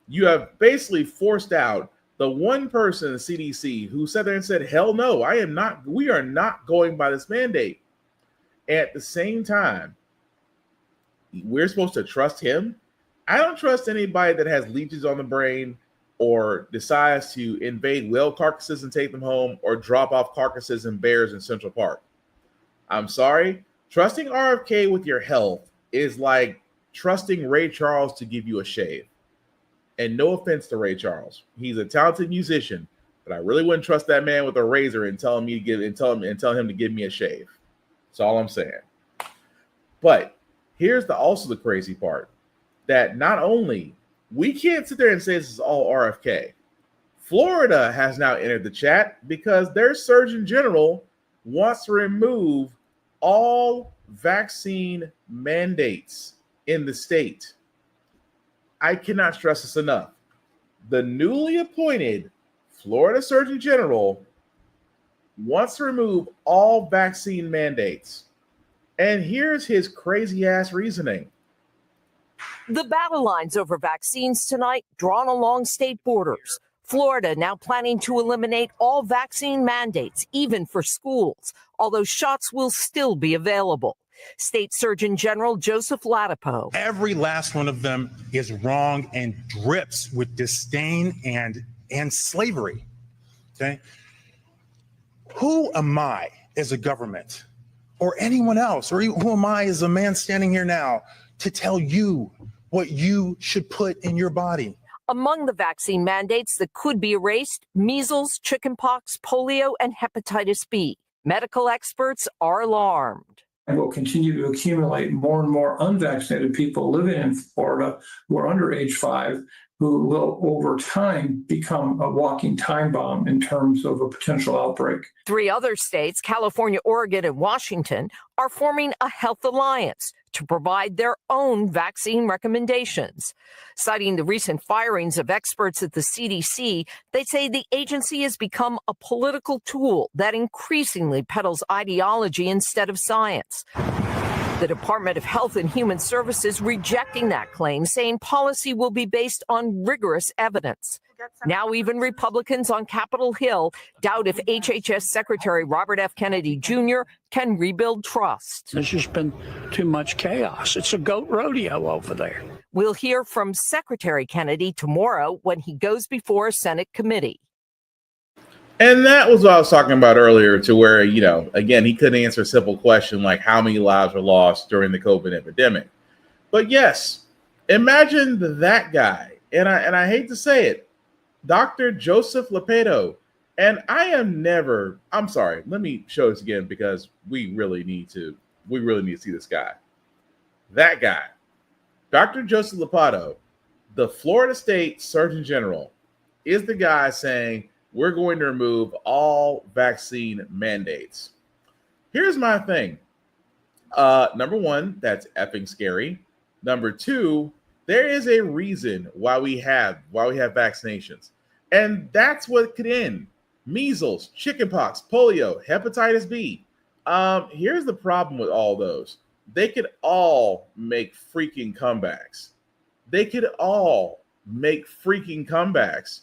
You have basically forced out the one person in the CDC who sat there and said, hell no, we are not going by this mandate. At the same time, we're supposed to trust him. I don't trust anybody that has leeches on the brain or decides to invade whale carcasses and take them home or drop off carcasses and bears in Central Park. I'm sorry. Trusting RFK with your health is like trusting Ray Charles to give you a shave. And no offense to Ray Charles. He's a talented musician, but I really wouldn't trust that man with a razor and tell him to give me a shave. That's all I'm saying. But here's also the crazy part, that not only we can't sit there and say this is all RFK. Florida has now entered the chat because their Surgeon General wants to remove all vaccine mandates in the state. I cannot stress this enough. The newly appointed Florida Surgeon General wants to remove all vaccine mandates. And here's his crazy ass reasoning. The battle lines over vaccines tonight drawn along state borders. Florida now planning to eliminate all vaccine mandates, even for schools, although shots will still be available. State Surgeon General Joseph Ladapo. Every last one of them is wrong and drips with disdain and slavery. Okay? Who am I as a government or anyone else, or who am I as a man standing here now to tell you what you should put in your body? Among the vaccine mandates that could be erased, measles, chickenpox, polio, and hepatitis B. Medical experts are alarmed. And we'll continue to accumulate more and more unvaccinated people living in Florida who are under age 5, who will over time become a walking time bomb in terms of a potential outbreak. 3 other states, California, Oregon, and Washington, are forming a health alliance to provide their own vaccine recommendations. Citing the recent firings of experts at the CDC, they say the agency has become a political tool that increasingly peddles ideology instead of science. The Department of Health and Human Services rejecting that claim, saying policy will be based on rigorous evidence. Now even Republicans on Capitol Hill doubt if HHS Secretary Robert F. Kennedy Jr. can rebuild trust. There's just been too much chaos. It's a goat rodeo over there. We'll hear from Secretary Kennedy tomorrow when he goes before a Senate committee. And that was what I was talking about earlier, to where, again, he couldn't answer a simple question like how many lives were lost during the COVID epidemic. But yes, imagine that guy. And I hate to say it, Dr. Joseph Ladapo. And I'm sorry, let me show this again because we really need to see this guy. That guy, Dr. Joseph Ladapo, the Florida State Surgeon General, is the guy saying, we're going to remove all vaccine mandates. Here's my thing. Number one, that's effing scary. Number two, there is a reason why we have vaccinations. And that's what could end. Measles, chickenpox, polio, hepatitis B. Here's the problem with all those. They could all make freaking comebacks. They could all make freaking comebacks.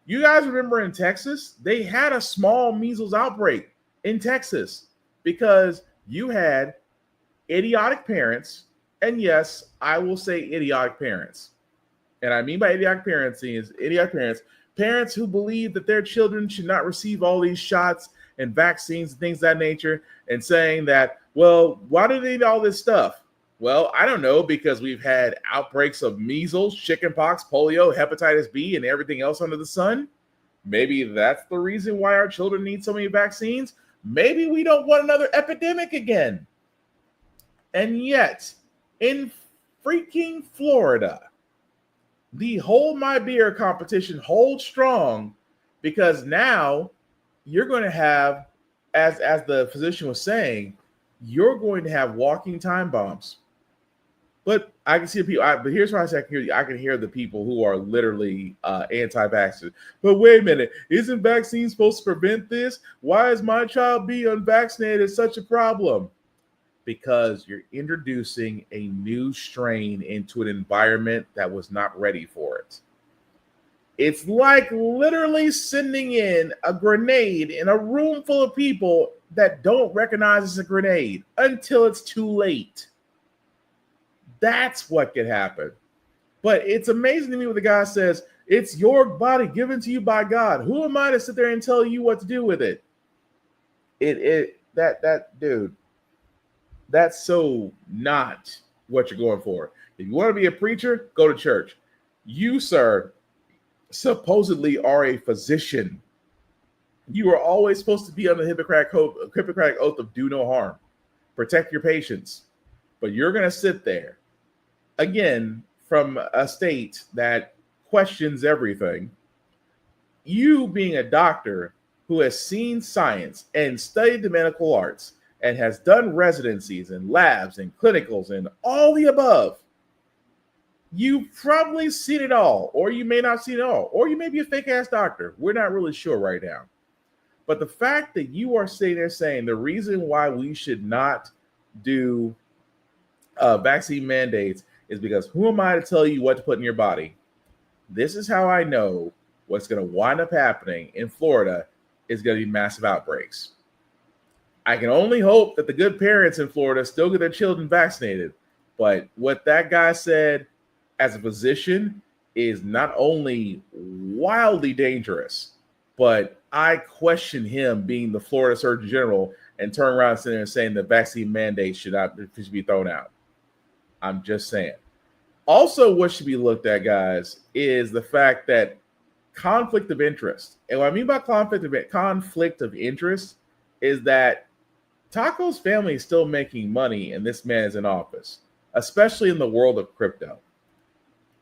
You guys remember in Texas, they had a small measles outbreak in Texas because you had idiotic parents. And yes, I will say idiotic parents. And I mean by idiotic parents is parents who believe that their children should not receive all these shots and vaccines and things of that nature, and saying that, well, why do they need all this stuff? Well, I don't know, because we've had outbreaks of measles, chickenpox, polio, hepatitis B, and everything else under the sun. Maybe that's the reason why our children need so many vaccines. Maybe we don't want another epidemic again. And yet, in freaking Florida, the Hold My Beer competition holds strong, because now you're going to have, as the physician was saying, you're going to have walking time bombs. But I can see the people. But here's why I can hear the people who are literally anti-vaxxers. But wait a minute, isn't vaccine supposed to prevent this? Why is my child being unvaccinated such a problem? Because you're introducing a new strain into an environment that was not ready for it. It's like literally sending in a grenade in a room full of people that don't recognize it's a grenade until it's too late. That's what could happen. But it's amazing to me when the guy says, it's your body given to you by God. Who am I to sit there and tell you what to do with it? That dude, that's so not what you're going for. If you want to be a preacher, go to church. You, sir, supposedly are a physician. You are always supposed to be on the Hippocratic oath of do no harm. Protect your patients. But you're going to sit there, again, from a state that questions everything. You being a doctor who has seen science and studied the medical arts and has done residencies and labs and clinicals and all the above, you've probably seen it all, or you may not see it all, or you may be a fake-ass doctor. We're not really sure right now. But the fact that you are sitting there saying the reason why we should not do vaccine mandates is because who am I to tell you what to put in your body? This is how I know what's going to wind up happening in Florida is going to be massive outbreaks. I can only hope that the good parents in Florida still get their children vaccinated. But what that guy said as a physician is not only wildly dangerous, but I question him being the Florida Surgeon General and turn around sitting there and saying the vaccine mandate should be thrown out. I'm just saying. Also, what should be looked at, guys, is the fact that conflict of interest. And what I mean by conflict of interest is that Taco's family is still making money and this man is in office, especially in the world of crypto.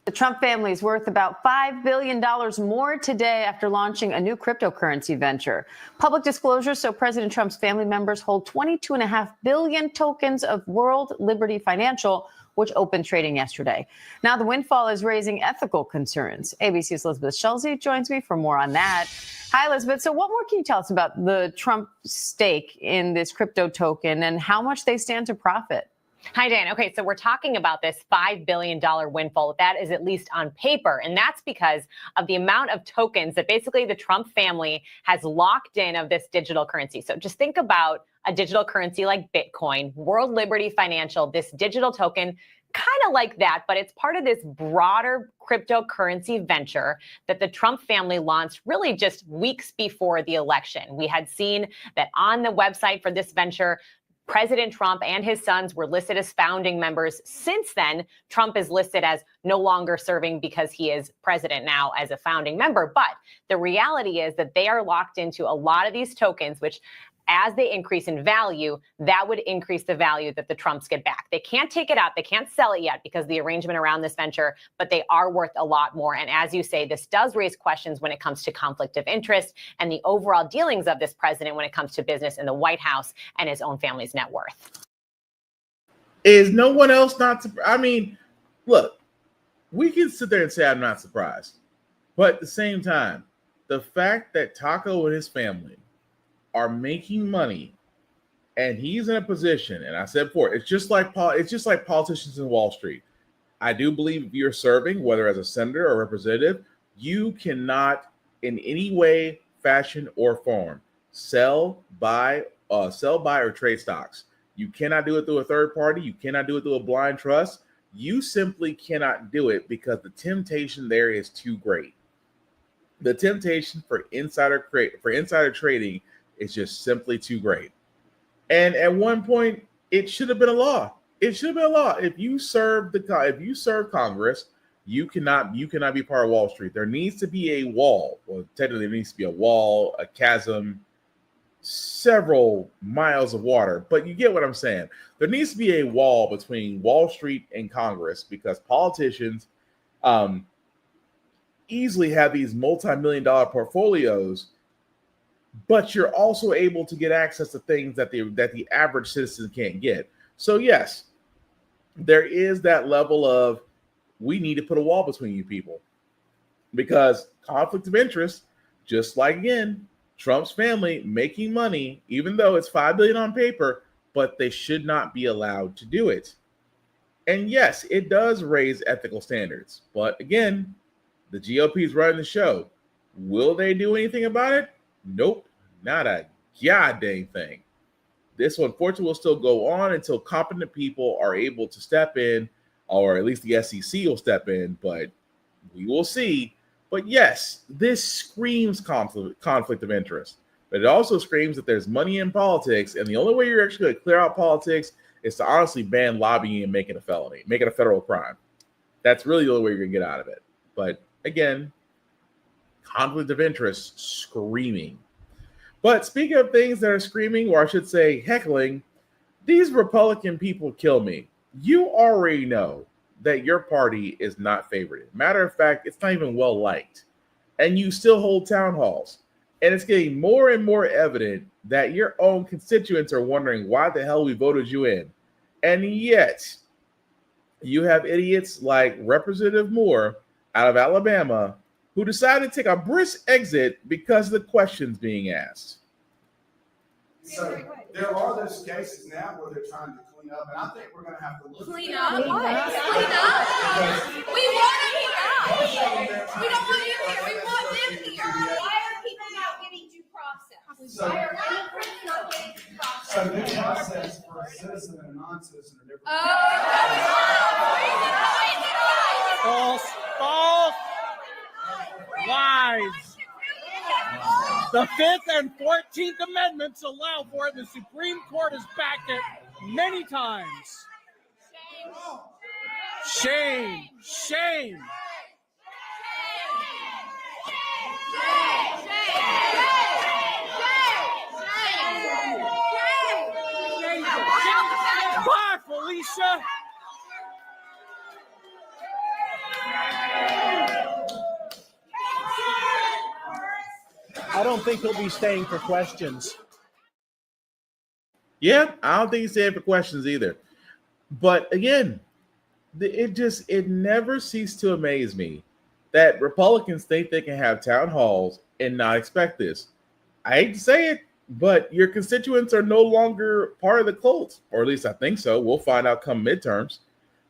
The Trump family is worth about $5 billion more today after launching a new cryptocurrency venture. Public disclosure, so President Trump's family members hold 22.5 billion tokens of World Liberty Financial, which opened trading yesterday. Now the windfall is raising ethical concerns. ABC's Elizabeth Schulze joins me for more on that. Hi, Elizabeth. So what more can you tell us about the Trump stake in this crypto token and how much they stand to profit? Hi, Dan. Okay, so we're talking about this $5 billion windfall. That is at least on paper. And that's because of the amount of tokens that basically the Trump family has locked in of this digital currency. So just think about a digital currency like Bitcoin, World Liberty Financial, this digital token, kind of like that, but it's part of this broader cryptocurrency venture that the Trump family launched really just weeks before the election. We had seen that on the website for this venture, President Trump and his sons were listed as founding members. Since then, Trump is listed as no longer serving because he is president now as a founding member. But the reality is that they are locked into a lot of these tokens, which as they increase in value, that would increase the value that the Trumps get back. They can't take it out. They can't sell it yet because of the arrangement around this venture, but they are worth a lot more. And as you say, this does raise questions when it comes to conflict of interest and the overall dealings of this president when it comes to business in the White House and his own family's net worth. Is no one else not surprised? I mean, look, we can sit there and say I'm not surprised. But at the same time, the fact that Taco and his family are making money and he's in a position, and I said before, it's just like politicians in Wall Street. I do believe if you're serving, whether as a senator or representative, you cannot in any way, fashion, or form sell, buy, or trade stocks. You cannot do it through a third party. You cannot do it through a blind trust. You simply cannot do it because the temptation there is too great. The temptation for insider trading is just simply too great. And at one point, it should have been a law. It should have been a law. If you serve Congress, you cannot be part of Wall Street. There needs to be a wall. Well, technically, there needs to be a wall, a chasm, several miles of water. But you get what I'm saying. There needs to be a wall between Wall Street and Congress because politicians easily have these multi-million-dollar portfolios, but you're also able to get access to things that the average citizen can't get. So yes, there is that level of we need to put a wall between you people because conflict of interest, just like again, Trump's family making money, even though it's $5 billion on paper, but they should not be allowed to do it. And yes, it does raise ethical standards, but again, the GOP is running the show. Will they do anything about it? Nope, not a goddamn thing. This, unfortunately, will still go on until competent people are able to step in, or at least the SEC will step in, but we will see. But yes, this screams conflict of interest. But it also screams that there's money in politics, and the only way you're actually going to clear out politics is to honestly ban lobbying and make it a felony, make it a federal crime. That's really the only way you're going to get out of it. But again, conflict of interest screaming. But speaking of things that are screaming, or I should say heckling, these Republican people kill me. You already know that your party is not favored. Matter of fact, it's not even well liked. And you still hold town halls. And it's getting more and more evident that your own constituents are wondering why the hell we voted you in. And yet, you have idiots like Representative Moore out of Alabama who decided to take a brisk exit because of the questions being asked. So there are those cases now where they're trying to clean up, and I think we're going to have to look. Clean up? What? Clean up? We want them here. We don't want you here. We want them here. Why are people not getting due process? So, Why are immigrants not getting due process? so due process for a citizen and a non-citizen are different. False. False. Lies. The 5th and 14th Amendments allow for it. The Supreme Court has backed it many times. Shame. Shame. Bye, Felicia. I don't think he'll be staying for questions. Yeah, I don't think he's staying for questions either. But again, it never ceased to amaze me that Republicans think they can have town halls and not expect this. I hate to say it, but your constituents are no longer part of the cult, or at least I think so. We'll find out come midterms.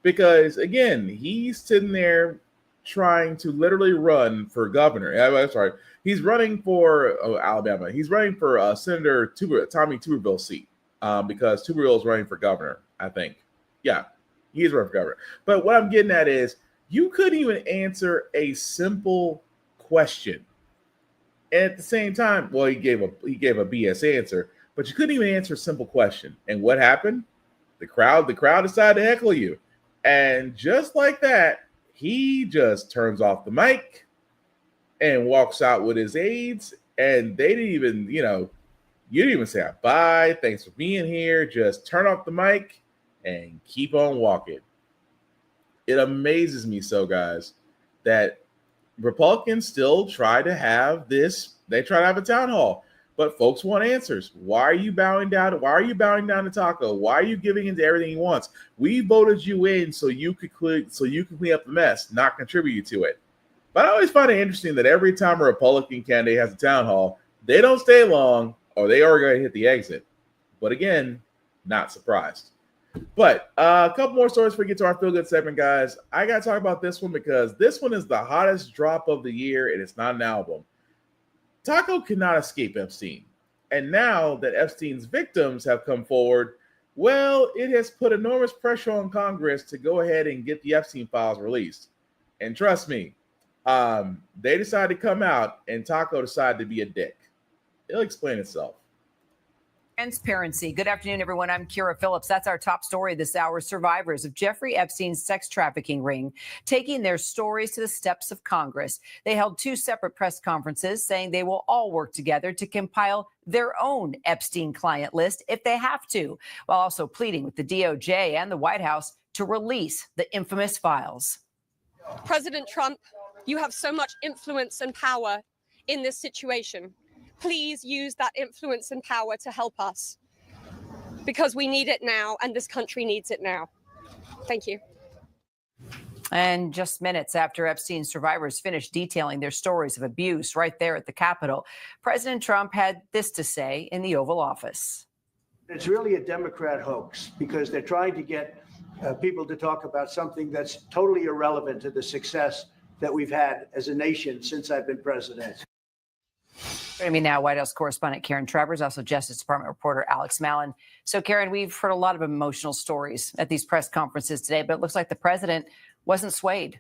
Because again, he's sitting there trying to literally run for governor. I'm sorry. He's running for Alabama. He's running for Senator Tommy Tuberville's seat because Tuberville is running for governor, I think. Yeah, he's running for governor. But what I'm getting at is you couldn't even answer a simple question. And at the same time, well, he gave a BS answer, but you couldn't even answer a simple question. And what happened? The crowd decided to heckle you. And just like that, he just turns off the mic and walks out with his aides. And they didn't even, you didn't even say bye, thanks for being here. Just turn off the mic and keep on walking. It amazes me so, guys, that Republicans still try to have this. They try to have a town hall, but folks want answers. Why are you bowing down? Why are you bowing down to Taco? Why are you giving into everything he wants? We voted you in so you could clean up the mess, not contribute to it. But I always find it interesting that every time a Republican candidate has a town hall, they don't stay long or they are going to hit the exit. But again, not surprised. But a couple more stories before we get to our Feel Good segment, guys. I got to talk about this one because this one is the hottest drop of the year, and it's not an album. Taco cannot escape Epstein. And now that Epstein's victims have come forward, well, it has put enormous pressure on Congress to go ahead and get the Epstein files released. And trust me, they decided to come out, and Taco decided to be a dick. It'll explain itself. Transparency. Good afternoon, everyone. I'm Kira Phillips. That's our top story this hour. Survivors of Jeffrey Epstein's sex trafficking ring taking their stories to the steps of Congress. They held two separate press conferences saying they will all work together to compile their own Epstein client list if they have to, while also pleading with the DOJ and the White House to release the infamous files. President Trump, you have so much influence and power in this situation. Please use that influence and power to help us, because we need it now and this country needs it now. Thank you. And just minutes after Epstein's survivors finished detailing their stories of abuse right there at the Capitol, President Trump had this to say in the Oval Office. It's really a Democrat hoax because they're trying to get people to talk about something that's totally irrelevant to the success that we've had as a nation since I've been president. Joining me now, White House correspondent Karen Travers, also Justice Department reporter Alex Mallon. So, Karen, we've heard a lot of emotional stories at these press conferences today, but it looks like the president wasn't swayed.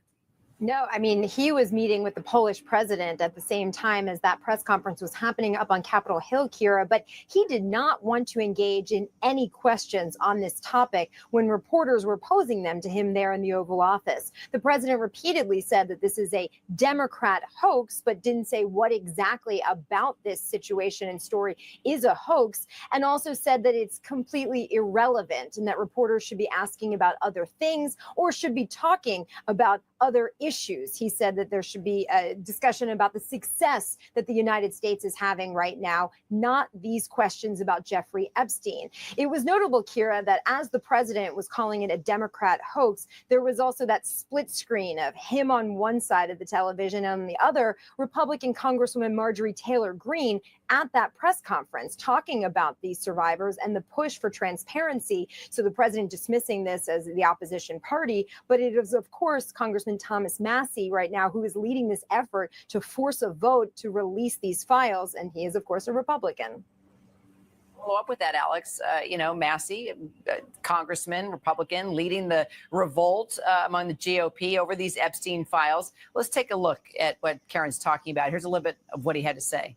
No, I mean, he was meeting with the Polish president at the same time as that press conference was happening up on Capitol Hill, Kira, but he did not want to engage in any questions on this topic when reporters were posing them to him there in the Oval Office. The president repeatedly said that this is a Democrat hoax, but didn't say what exactly about this situation and story is a hoax, and also said that it's completely irrelevant and that reporters should be asking about other things or should be talking about other issues. He said that there should be a discussion about the success that the United States is having right now, not these questions about Jeffrey Epstein. It was notable, Kira, that as the president was calling it a Democrat hoax, there was also that split screen of him on one side of the television and on the other, Republican Congresswoman Marjorie Taylor Greene at that press conference talking about these survivors and the push for transparency. So the president dismissing this as the opposition party, but it is, of course, Congressman Thomas Massey right now who is leading this effort to force a vote to release these files. And he is, of course, a Republican. Follow up with that, Alex. Massey, congressman, Republican, leading the revolt among the GOP over these Epstein files. Let's take a look at what Karen's talking about. Here's a little bit of what he had to say.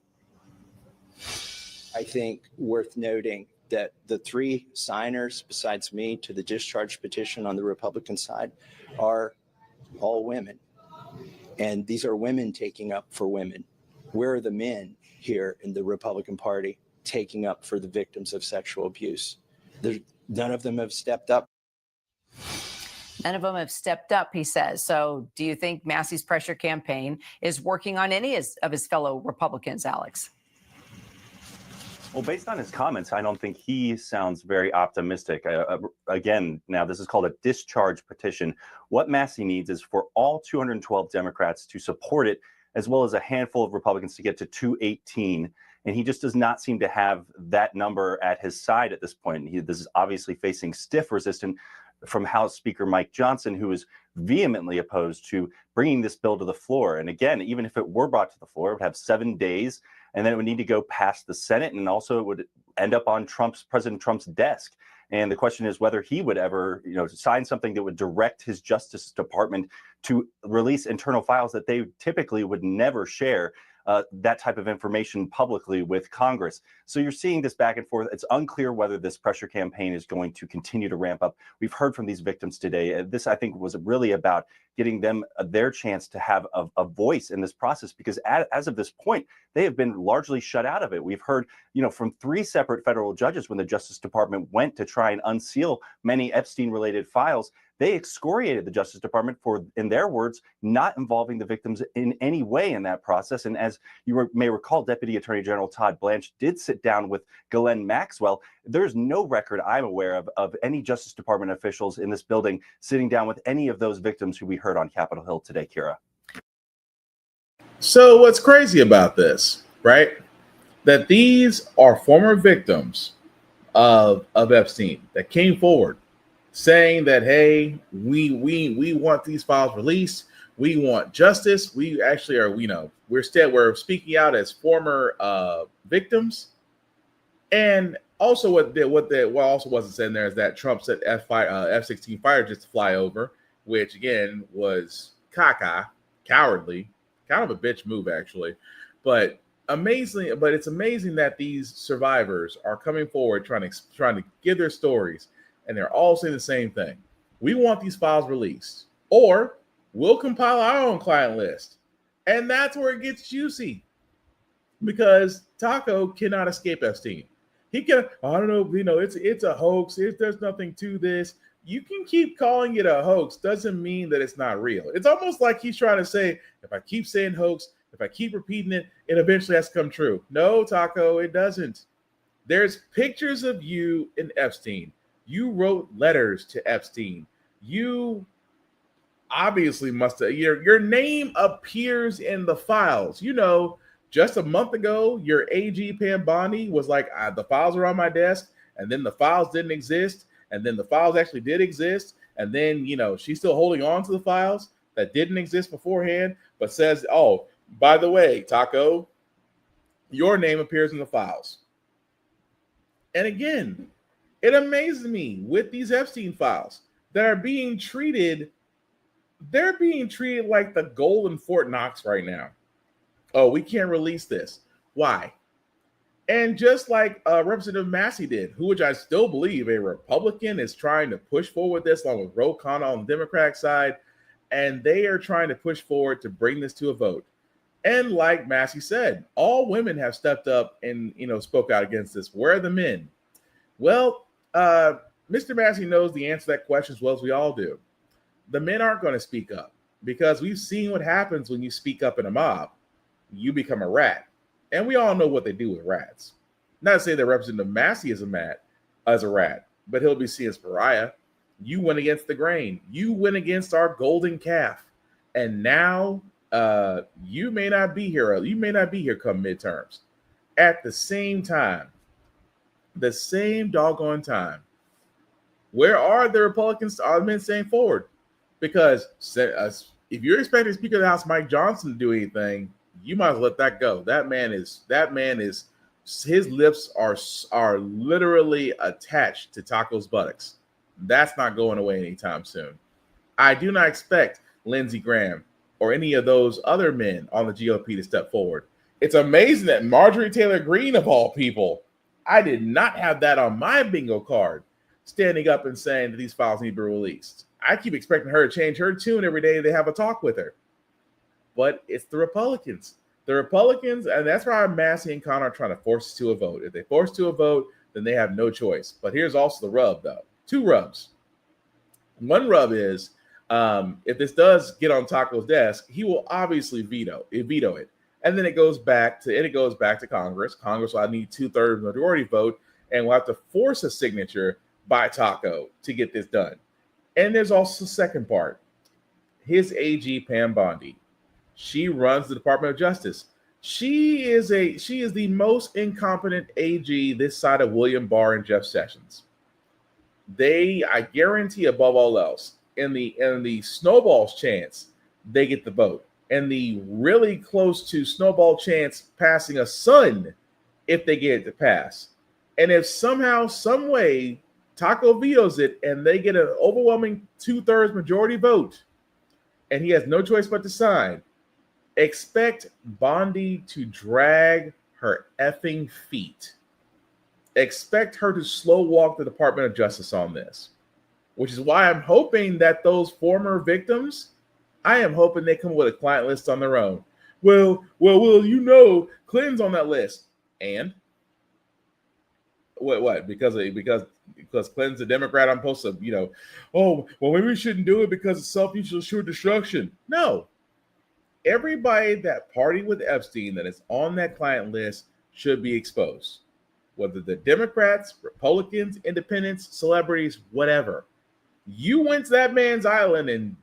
I think worth noting that the three signers besides me to the discharge petition on the Republican side are all women. And these are women taking up for women. Where are the men here in the Republican Party taking up for the victims of sexual abuse? None of them have stepped up. None of them have stepped up, he says. So do you think Massey's pressure campaign is working on any of his fellow Republicans, Alex? Well, based on his comments, I don't think he sounds very optimistic. Again, now this is called a discharge petition. What Massey needs is for all 212 Democrats to support it, as well as a handful of Republicans to get to 218. And he just does not seem to have that number at his side at this point. This is obviously facing stiff resistance from House Speaker Mike Johnson, who is vehemently opposed to bringing this bill to the floor. And again, even if it were brought to the floor, it would have 7 days, and then it would need to go past the Senate, and also it would end up on President Trump's desk. And the question is whether he would ever, sign something that would direct his Justice Department to release internal files that they typically would never share that type of information publicly with Congress. So you're seeing this back and forth. It's unclear whether this pressure campaign is going to continue to ramp up. We've heard from these victims today. This, I think, was really about getting them their chance to have a voice in this process, because as of this point, they have been largely shut out of it. We've heard, from 3 separate federal judges when the Justice Department went to try and unseal many Epstein-related files. They excoriated the Justice Department for, in their words, not involving the victims in any way in that process. And as you may recall, Deputy Attorney General Todd Blanche did sit down with Ghislaine Maxwell. There's no record I'm aware of any Justice Department officials in this building sitting down with any of those victims who we heard on Capitol Hill today, Kira. So what's crazy about this, right? That these are former victims of Epstein that came forward saying that, hey, we want these files released. We want justice. We actually are, we're speaking out as former victims. And also what also wasn't said in there is that Trump said F-16 fighter jets to fly over, which again was cowardly, kind of a bitch move actually. But it's amazing that these survivors are coming forward trying to give their stories, and they're all saying the same thing. We want these files released, or we'll compile our own client list. And that's where it gets juicy, because Taco cannot escape Epstein. He can, I don't know, it's a hoax. There's nothing to this. You can keep calling it a hoax. Doesn't mean that it's not real. It's almost like he's trying to say, if I keep saying hoax, if I keep repeating it, it eventually has to come true. No, Taco, it doesn't. There's pictures of you and Epstein. You wrote letters to Epstein. You obviously must have, your name appears in the files. Just a month ago, your AG Pam Bondi was like, the files are on my desk, and then the files didn't exist, and then the files actually did exist, and then, she's still holding on to the files that didn't exist beforehand, but says, oh, by the way, Taco, your name appears in the files. And again, it amazes me with these Epstein files that are being treated, they're being treated like the golden Fort Knox right now. Oh, we can't release this. Why? And just like Representative Massey did, which I still believe a Republican is trying to push forward this, along with Ro Khanna on the Democratic side, and they are trying to push forward to bring this to a vote. And like Massey said, all women have stepped up and spoke out against this. Where are the men? Well, Mr. Massey knows the answer to that question as well as we all do. The men aren't going to speak up, because we've seen what happens when you speak up in a mob. You become a rat. And we all know what they do with rats. Not to say that Representative Massey is a rat, but he'll be seen as pariah. You went against the grain. You went against our golden calf. And now you may not be here. You may not be here come midterms. At the same time, the same doggone time, where are the Republicans, are the men staying forward? Because if you're expecting Speaker of the House Mike Johnson to do anything, you might as well let that go. That man is his lips are literally attached to Taco's buttocks. That's not going away anytime soon. I do not expect Lindsey Graham or any of those other men on the GOP to step forward. It's amazing that Marjorie Taylor Greene, of all people, I did not have that on my bingo card, standing up and saying that these files need to be released. I keep expecting her to change her tune every day they have a talk with her. But it's the Republicans. The Republicans, and that's why Massey and Connor are trying to force us to a vote. If they force to a vote, then they have no choice. But here's also the rub, though. Two rubs. One rub is, if this does get on Taco's desk, he will obviously veto it. And then it goes back to Congress. Congress will need 2/3 majority vote, and we'll have to force a signature by Taco to get this done. And there's also the second part. His AG Pam Bondi. She runs the Department of Justice. She is the most incompetent AG this side of William Barr and Jeff Sessions. I guarantee above all else, in the snowball's chance, they get the vote. And the really close to snowball chance passing a son if they get it to pass. And if somehow, some way, Taco vetoes it and they get an overwhelming 2/3 majority vote, and he has no choice but to sign, expect Bondi to drag her effing feet. Expect her to slow walk the Department of Justice on this, which is why I'm hoping that those former victims, I am hoping they come up with a client list on their own. Well, Clinton's on that list. And what? Because Clinton's a Democrat, I'm supposed to, maybe we shouldn't do it because it's self-mutual assured destruction. No. Everybody that partied with Epstein that is on that client list should be exposed. Whether the Democrats, Republicans, independents, celebrities, whatever. You went to that man's island and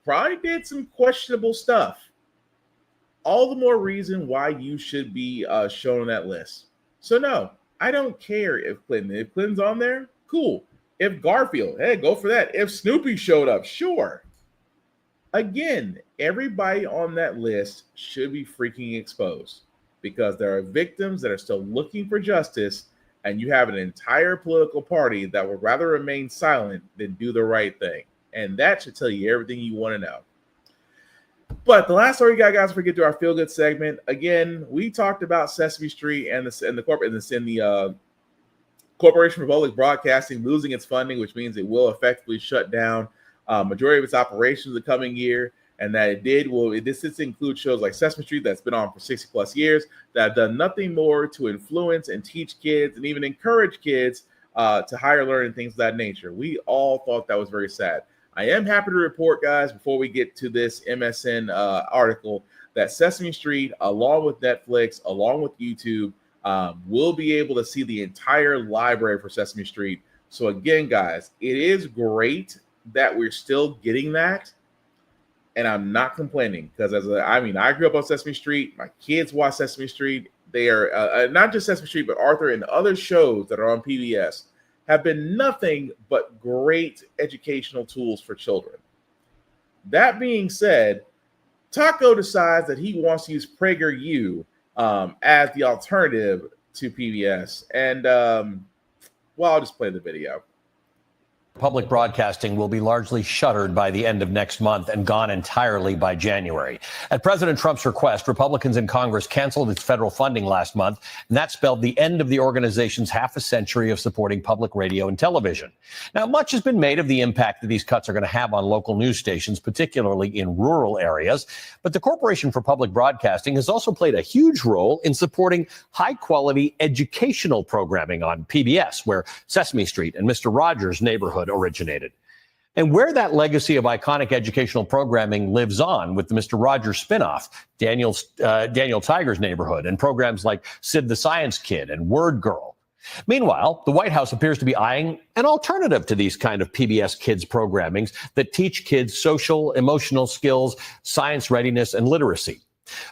probably did some questionable stuff. All the more reason why you should be shown on that list. So no, I don't care if Clinton's on there, cool. If Garfield, hey, go for that. If Snoopy showed up, sure. Again, everybody on that list should be freaking exposed because there are victims that are still looking for justice, and you have an entire political party that would rather remain silent than do the right thing. And that should tell you everything you want to know. But the last story, guys, before we get to our feel good segment, again, we talked about Sesame Street and the Corporation for Public Broadcasting losing its funding, which means it will effectively shut down majority of its operations the coming year. And that it did this includes shows like Sesame Street that's been on for 60 plus years that have done nothing more to influence and teach kids and even encourage kids to higher learning, things of that nature. We all thought that was very sad. I am happy to report, guys, before we get to this MSN article, that Sesame Street, along with Netflix, along with YouTube, will be able to see the entire library for Sesame Street. So again, guys, it is great that we're still getting that. And I'm not complaining because I grew up on Sesame Street. My kids watch Sesame Street. They are not just Sesame Street, but Arthur and other shows that are on PBS have been nothing but great educational tools for children. That being said, Taco decides that he wants to use PragerU as the alternative to PBS. And I'll just play the video. Public broadcasting will be largely shuttered by the end of next month and gone entirely by January. At President Trump's request, Republicans in Congress canceled its federal funding last month, and that spelled the end of the organization's half a century of supporting public radio and television. Now, much has been made of the impact that these cuts are going to have on local news stations, particularly in rural areas. But the Corporation for Public Broadcasting has also played a huge role in supporting high-quality educational programming on PBS, where Sesame Street and Mr. Rogers' Neighborhood originated. And where that legacy of iconic educational programming lives on with the Mr. Rogers spinoff, Daniel Tiger's Neighborhood, and programs like Sid the Science Kid and Word Girl. Meanwhile, the White House appears to be eyeing an alternative to these kind of PBS Kids programmings that teach kids social, emotional skills, science readiness, and literacy.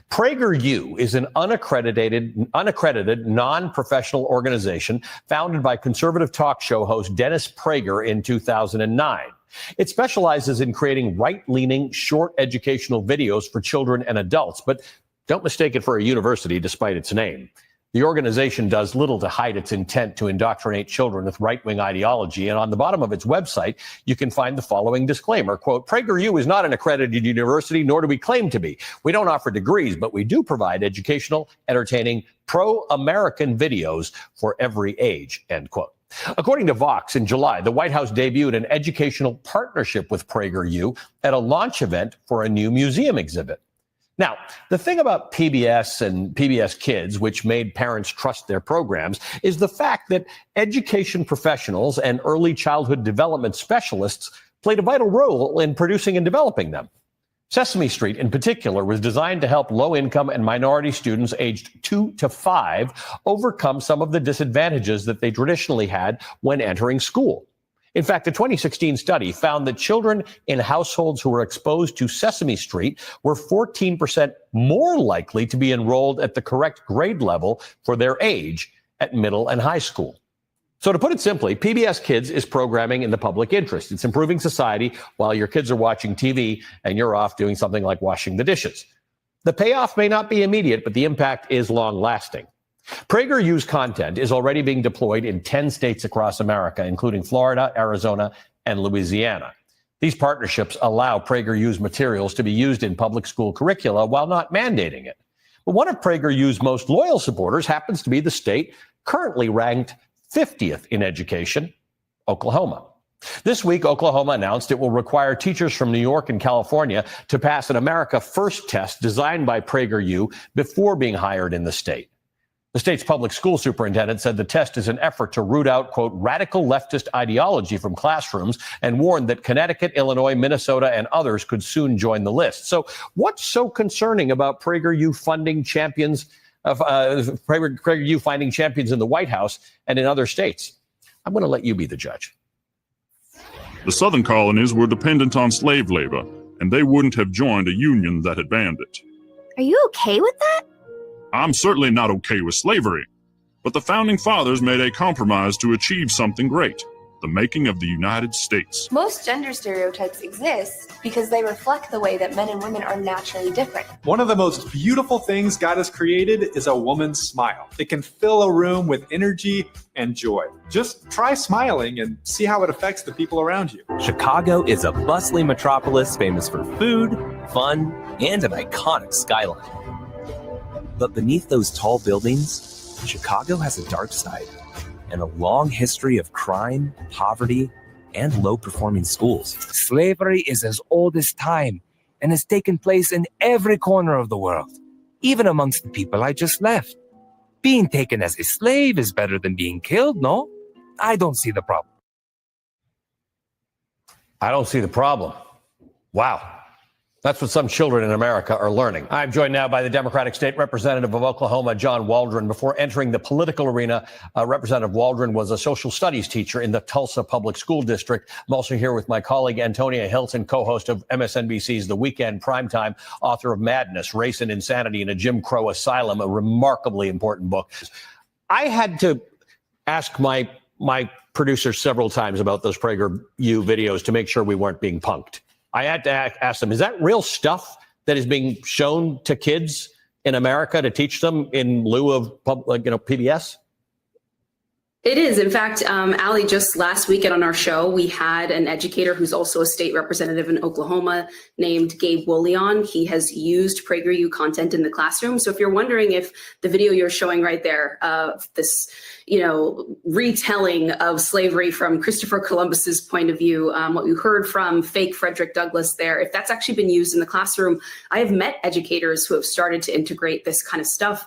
PragerU is an unaccredited, non-professional organization founded by conservative talk show host Dennis Prager in 2009. It specializes in creating right-leaning, short educational videos for children and adults, but don't mistake it for a university despite its name. The organization does little to hide its intent to indoctrinate children with right-wing ideology. And on the bottom of its website, you can find the following disclaimer, quote, PragerU is not an accredited university, nor do we claim to be. We don't offer degrees, but we do provide educational, entertaining, pro-American videos for every age, end quote. According to Vox, in July, the White House debuted an educational partnership with PragerU at a launch event for a new museum exhibit. Now, the thing about PBS and PBS Kids, which made parents trust their programs, is the fact that education professionals and early childhood development specialists played a vital role in producing and developing them. Sesame Street, in particular, was designed to help low-income and minority students aged 2 to 5 overcome some of the disadvantages that they traditionally had when entering school. In fact, a 2016 study found that children in households who were exposed to Sesame Street were 14% more likely to be enrolled at the correct grade level for their age at middle and high school. So to put it simply, PBS Kids is programming in the public interest. It's improving society while your kids are watching TV and you're off doing something like washing the dishes. The payoff may not be immediate, but the impact is long-lasting. PragerU's content is already being deployed in 10 states across America, including Florida, Arizona, and Louisiana. These partnerships allow PragerU's materials to be used in public school curricula while not mandating it. But one of PragerU's most loyal supporters happens to be the state currently ranked 50th in education, Oklahoma. This week, Oklahoma announced it will require teachers from New York and California to pass an America First test designed by PragerU before being hired in the state. The state's public school superintendent said the test is an effort to root out, quote, radical leftist ideology from classrooms and warned that Connecticut, Illinois, Minnesota, and others could soon join the list. So what's so concerning about PragerU funding champions of PragerU finding champions in the White House and in other states? I'm going to let you be the judge. The southern colonies were dependent on slave labor, and they wouldn't have joined a union that had banned it. Are you okay with that? I'm certainly not okay with slavery. But the Founding Fathers made a compromise to achieve something great, the making of the United States. Most gender stereotypes exist because they reflect the way that men and women are naturally different. One of the most beautiful things God has created is a woman's smile. It can fill a room with energy and joy. Just try smiling and see how it affects the people around you. Chicago is a bustling metropolis famous for food, fun, and an iconic skyline. But beneath those tall buildings, Chicago has a dark side and a long history of crime, poverty, and low-performing schools. Slavery is as old as time and has taken place in every corner of the world, even amongst the people I just left. Being taken as a slave is better than being killed, no? I don't see the problem. I don't see the problem. Wow. That's what some children in America are learning. I'm joined now by the Democratic State Representative of Oklahoma, John Waldron. Before entering the political arena, Representative Waldron was a social studies teacher in the Tulsa Public School District. I'm also here with my colleague, Antonia Hilton, co-host of MSNBC's The Weekend Primetime, author of Madness, Race and Insanity in a Jim Crow Asylum, a remarkably important book. I had to ask my producer several times about those PragerU videos to make sure we weren't being punked. I had to ask them, is that real stuff that is being shown to kids in America to teach them in lieu of PBS? It is. In fact, Allie, just last weekend on our show, we had an educator who's also a state representative in Oklahoma named Gabe Wolion. He has used PragerU content in the classroom. So if you're wondering if the video you're showing right there, this, retelling of slavery from Christopher Columbus's point of view, what you heard from fake Frederick Douglass there, if that's actually been used in the classroom, I have met educators who have started to integrate this kind of stuff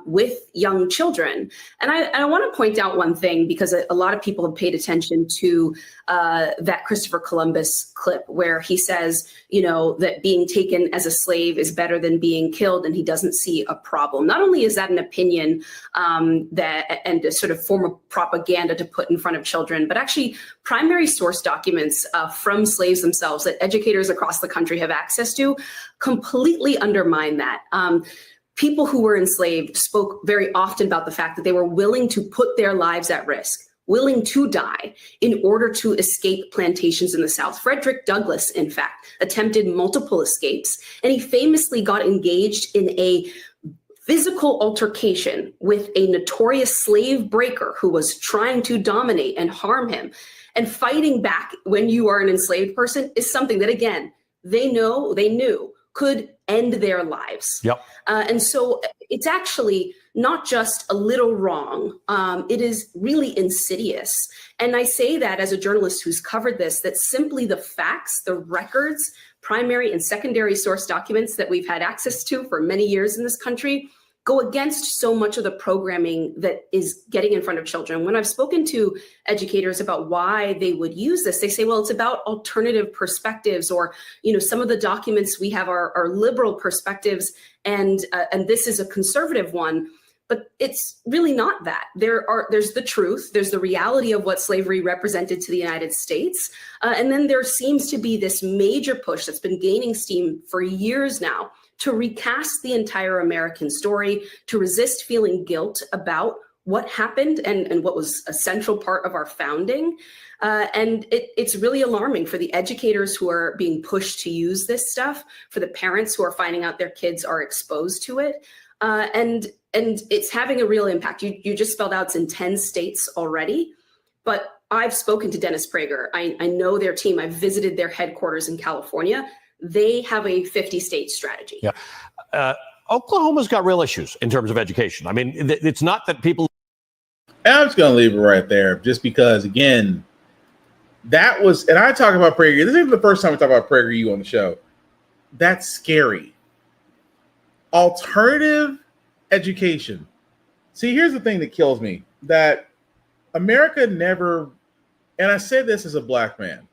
with young children. And I want to point out one thing, because a lot of people have paid attention to that Christopher Columbus clip where he says, that being taken as a slave is better than being killed, and he doesn't see a problem. Not only is that an opinion and a sort of form of propaganda to put in front of children, but actually primary source documents from slaves themselves that educators across the country have access to completely undermine that. People who were enslaved spoke very often about the fact that they were willing to put their lives at risk, willing to die in order to escape plantations in the South. Frederick Douglass, in fact, attempted multiple escapes, and he famously got engaged in a physical altercation with a notorious slave breaker who was trying to dominate and harm him. And fighting back when you are an enslaved person is something that, again, they knew could end their lives. Yep. And so it's actually not just a little wrong. It is really insidious. And I say that as a journalist who's covered this, that simply the facts, the records, primary and secondary source documents that we've had access to for many years in this country go against so much of the programming that is getting in front of children. When I've spoken to educators about why they would use this, they say, well, it's about alternative perspectives, or, some of the documents we have are liberal perspectives, and this is a conservative one. But it's really not that. There's the truth, there's the reality of what slavery represented to the United States. And then there seems to be this major push that's been gaining steam for years now to recast the entire American story, to resist feeling guilt about what happened and what was a central part of our founding. And it's really alarming for the educators who are being pushed to use this stuff, for the parents who are finding out their kids are exposed to it. And it's having a real impact. You just spelled out it's in 10 states already, but I've spoken to Dennis Prager. I know their team. I've visited their headquarters in California. They have a 50-state strategy. Yeah. Oklahoma's got real issues in terms of education. I mean, it's not that people... And I'm just going to leave it right there, just because, again, that was... And I talk about PragerU. This isn't the first time we talk about PragerU on the show. That's scary. Alternative education. See, here's the thing that kills me, that America never, and I say this as a black man,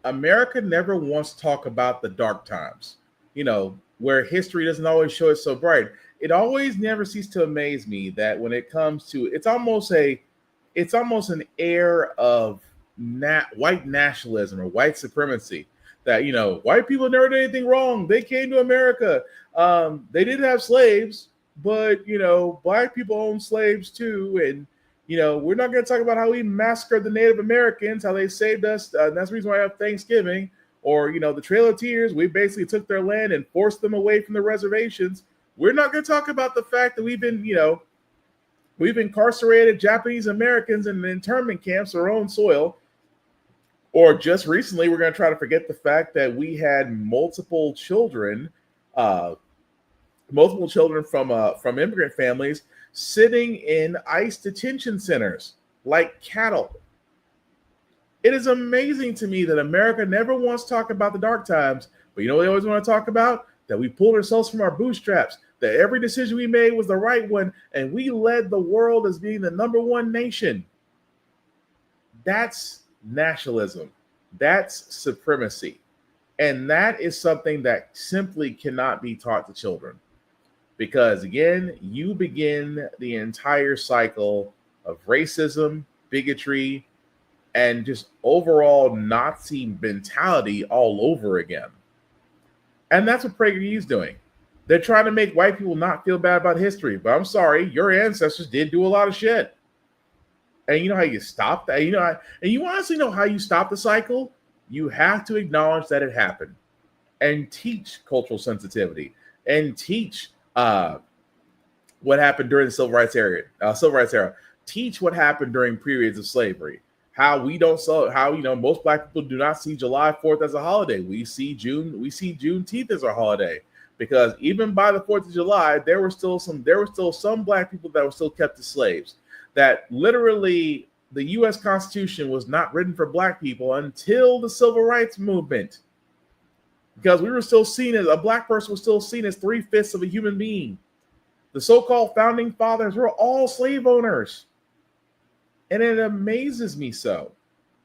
America never wants to talk about the dark times, where history doesn't always show it so bright. It always never ceases to amaze me that when it comes to, it's almost an air of white nationalism or white supremacy, that, white people never did anything wrong. They came to America. They did have slaves, but, black people own slaves too. And, we're not going to talk about how we massacred the Native Americans, how they saved us. And that's the reason why I have Thanksgiving. Or, the Trail of Tears, we basically took their land and forced them away from the reservations. We're not going to talk about the fact that we've incarcerated Japanese Americans in the internment camps on our own soil. Or just recently, we're going to try to forget the fact that we had multiple children from immigrant families sitting in ICE detention centers like cattle. It is amazing to me that America never wants to talk about the dark times, but what they always want to talk about? That we pulled ourselves from our bootstraps, that every decision we made was the right one, and we led the world as being the number one nation. That's nationalism. That's supremacy. And that is something that simply cannot be taught to children. Because again, you begin the entire cycle of racism, bigotry, and just overall Nazi mentality all over again. And that's what PragerU's doing. They're trying to make white people not feel bad about history. But I'm sorry, your ancestors did do a lot of shit. And you know how you stop that? And you honestly know how you stop the cycle? You have to acknowledge that it happened and teach cultural sensitivity and teach what happened during the civil rights era. Teach what happened during periods of slavery. How most black people do not see July 4th as a holiday. We see Juneteenth as a holiday, because even by the 4th of July, there were still some black people that were still kept as slaves. That literally the U.S. Constitution was not written for black people until the civil rights movement, because we were still seen as a black person was still seen as 3/5 of a human being. The so-called founding fathers were all slave owners. And it amazes me so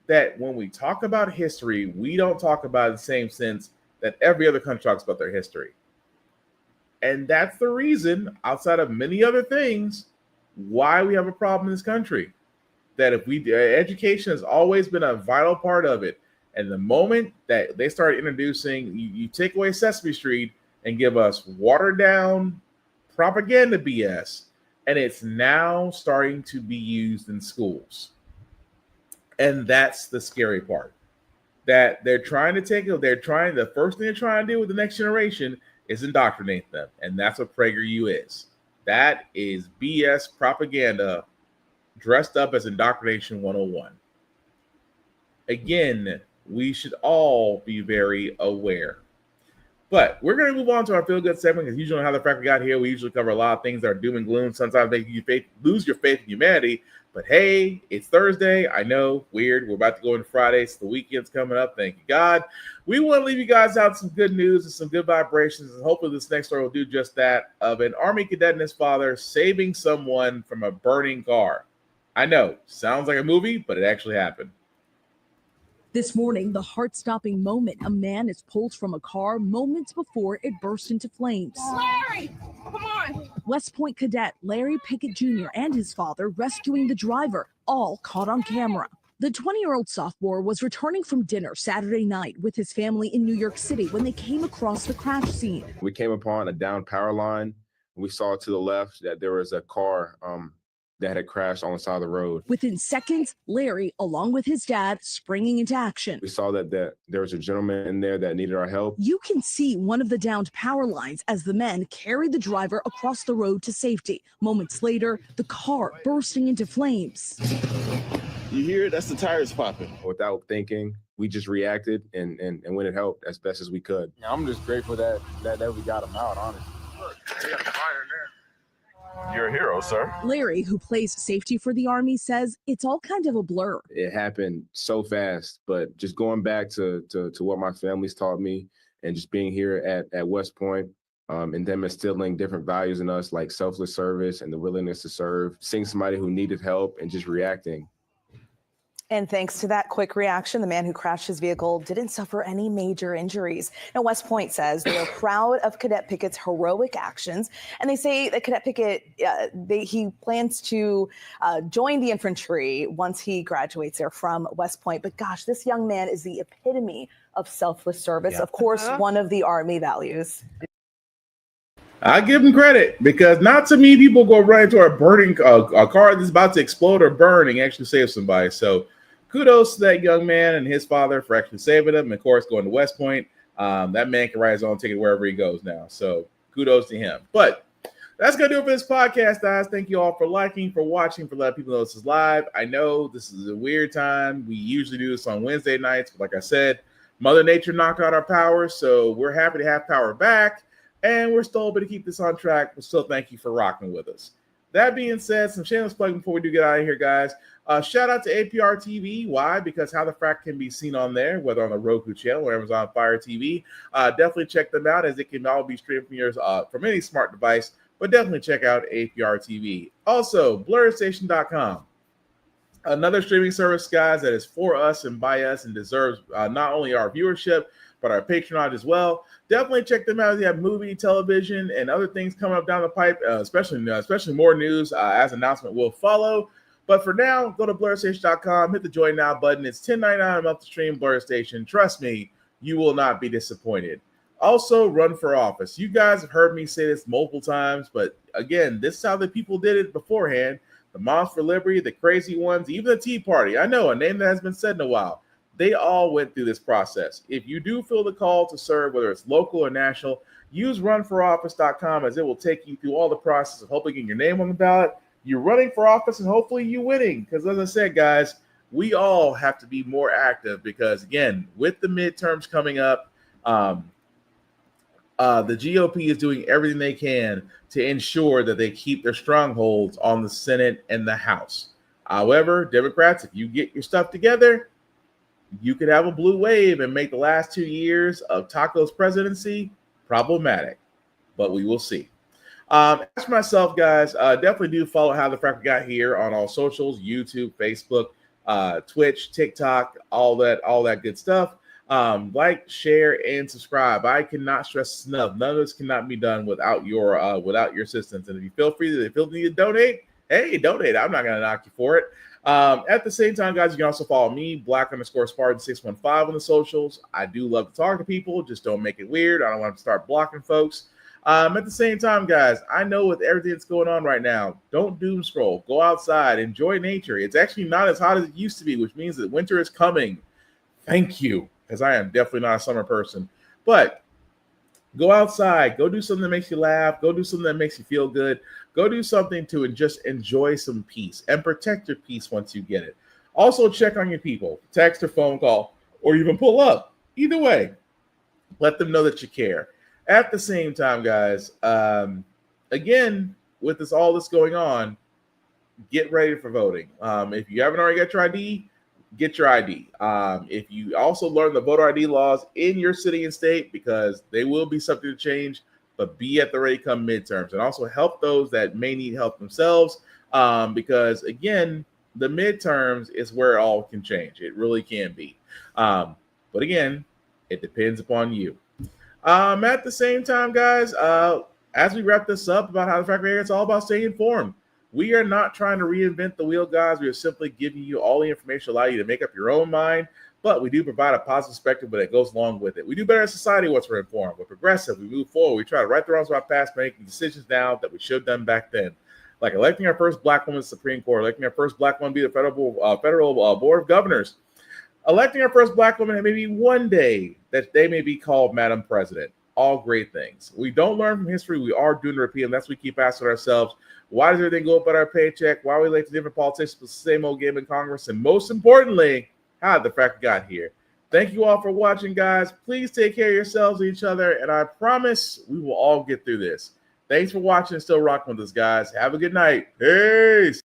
that when we talk about history, we don't talk about it in the same sense that every other country talks about their history. And that's the reason, outside of many other things, why we have a problem in this country. That education has always been a vital part of it. And the moment that they start introducing, you take away Sesame Street and give us watered down propaganda BS, and it's now starting to be used in schools. And that's the scary part. That the first thing they're trying to do with the next generation is indoctrinate them. And that's what PragerU is. That is BS propaganda dressed up as indoctrination 101. Again, we should all be very aware. But we're going to move on to our Feel Good segment, because usually on How the Frack We Got Here, we usually cover a lot of things that are doom and gloom. Sometimes make you lose your faith in humanity. But hey, it's Thursday. I know, weird. We're about to go into Friday, so the weekend's coming up. Thank you, God. We want to leave you guys out some good news and some good vibrations, and hopefully this next story will do just that, of an Army cadet and his father saving someone from a burning car. I know, sounds like a movie, but it actually happened. This morning, the heart-stopping moment. A man is pulled from a car moments before it burst into flames. Larry, come on. West Point cadet Larry Pickett Jr. and his father rescuing the driver, all caught on camera. The 20-year-old sophomore was returning from dinner Saturday night with his family in New York City when they came across the crash scene. We came upon a downed power line. We saw to the left that there was a car that had crashed on the side of the road. Within seconds, Larry, along with his dad, springing into action. We saw that there was a gentleman in there that needed our help. You can see one of the downed power lines as the men carried the driver across the road to safety. Moments later, the car bursting into flames. You hear it? That's the tires popping. Without thinking, we just reacted and when it helped as best as we could. I'm just grateful that we got him out, honestly. You're a hero, sir. Larry, who plays safety for the Army, says it's all kind of a blur. It happened so fast, but just going back to what my family's taught me, and just being here at West Point, and them instilling different values in us, like selfless service and the willingness to serve, seeing somebody who needed help and just reacting. And thanks to that quick reaction, the man who crashed his vehicle didn't suffer any major injuries. Now, West Point says they are proud of Cadet Pickett's heroic actions, and they say that Cadet Pickett, he plans to join the infantry once he graduates there from West Point. But gosh, this young man is the epitome of selfless service. Yeah. Of course, one of the Army values. I give him credit because not too many people go right into a burning a car that's about to explode or burn and actually save somebody. So kudos to that young man and his father for actually saving him. And of course, going to West Point, that man can ride his own ticket wherever he goes now. So kudos to him. But that's going to do it for this podcast, guys. Thank you all for liking, for watching, for letting people know this is live. I know this is a weird time. We usually do this on Wednesday nights. But like I said, Mother Nature knocked out our power. So we're happy to have power back. And we're still able to keep this on track. But still, thank you for rocking with us. That being said, some shameless plug before we do get out of here, guys. Shout out to APR TV. Why? Because How the Frack can be seen on there, whether on the Roku channel or Amazon Fire TV. Definitely check them out, as it can all be streamed from yours from any smart device. But definitely check out APR TV. Also, BlurStation.com. Another streaming service, guys, that is for us and by us and deserves not only our viewership, but our patronage as well. Definitely check them out. They have movie, television, and other things coming up down the pipe, especially more news as announcement will follow. But for now, go to BlurStation.com, hit the join now button. It's $10.99 a month to stream Blur Station. Trust me, you will not be disappointed. Also, run for office. You guys have heard me say this multiple times, but again, this is how the people did it beforehand. The Moms for Liberty, the crazy ones, even the Tea Party. I know, a name that has been said in a while. They all went through this process. If you do feel the call to serve, whether it's local or national, use runforoffice.com, as it will take you through all the process of hopefully getting your name on the ballot. You're running for office and hopefully you winning. Because as I said, guys, we all have to be more active because, again, with the midterms coming up, the GOP is doing everything they can to ensure that they keep their strongholds on the Senate and the House. However, Democrats, if you get your stuff together, you could have a blue wave and make the last 2 years of Taco's presidency problematic. But we will see. As for myself, guys, definitely do follow How the Frack We Got Here on all socials, YouTube, Facebook, Twitch, TikTok, all that good stuff. Like, share, and subscribe. I cannot stress this enough. None of this cannot be done without your assistance. And if you feel the need to donate, hey, donate. I'm not going to knock you for it. At the same time, guys, you can also follow me, Black_Spartan615 on the socials. I do love to talk to people. Just don't make it weird. I don't want to start blocking folks. At the same time, guys, I know with everything that's going on right now, don't doom scroll. Go outside. Enjoy nature. It's actually not as hot as it used to be, which means that winter is coming. Thank you, because I am definitely not a summer person. But go outside. Go do something that makes you laugh. Go do something that makes you feel good. Go do something to just enjoy some peace and protect your peace once you get it. Also, check on your people. Text or phone call, or even pull up. Either way, let them know that you care. At the same time, guys, again, with all this going on, get ready for voting. If you haven't already got your ID, get your ID. If you also learn the voter ID laws in your city and state, because they will be subject to change, but be at the ready come midterms, and also help those that may need help themselves. Because again, the midterms is where it all can change. It really can be. But again, it depends upon you. At the same time, guys, as we wrap this up about How the Frack We Got Here, it's all about staying informed. We are not trying to reinvent the wheel, guys. We are simply giving you all the information to allow you to make up your own mind, but we do provide a positive perspective, but it goes along with it. We do better as society once we're informed. We're progressive. We move forward. We try to right the wrongs of our past, making decisions now that we should have done back then. Like electing our first Black woman to the Supreme Court, electing our first Black woman to be the federal Board of Governors, electing our first Black woman, and maybe one day that they may be called Madam President. All great things. We don't learn from history. We are doing to repeat, and that's what we keep asking ourselves. Why does everything go up at our paycheck? Why are we like the different politicians with the same old game in Congress? And most importantly, how the Frack got here. Thank you all for watching, guys. Please take care of yourselves and each other, and I promise we will all get through this. Thanks for watching and still rocking with us, guys. Have a good night. Peace.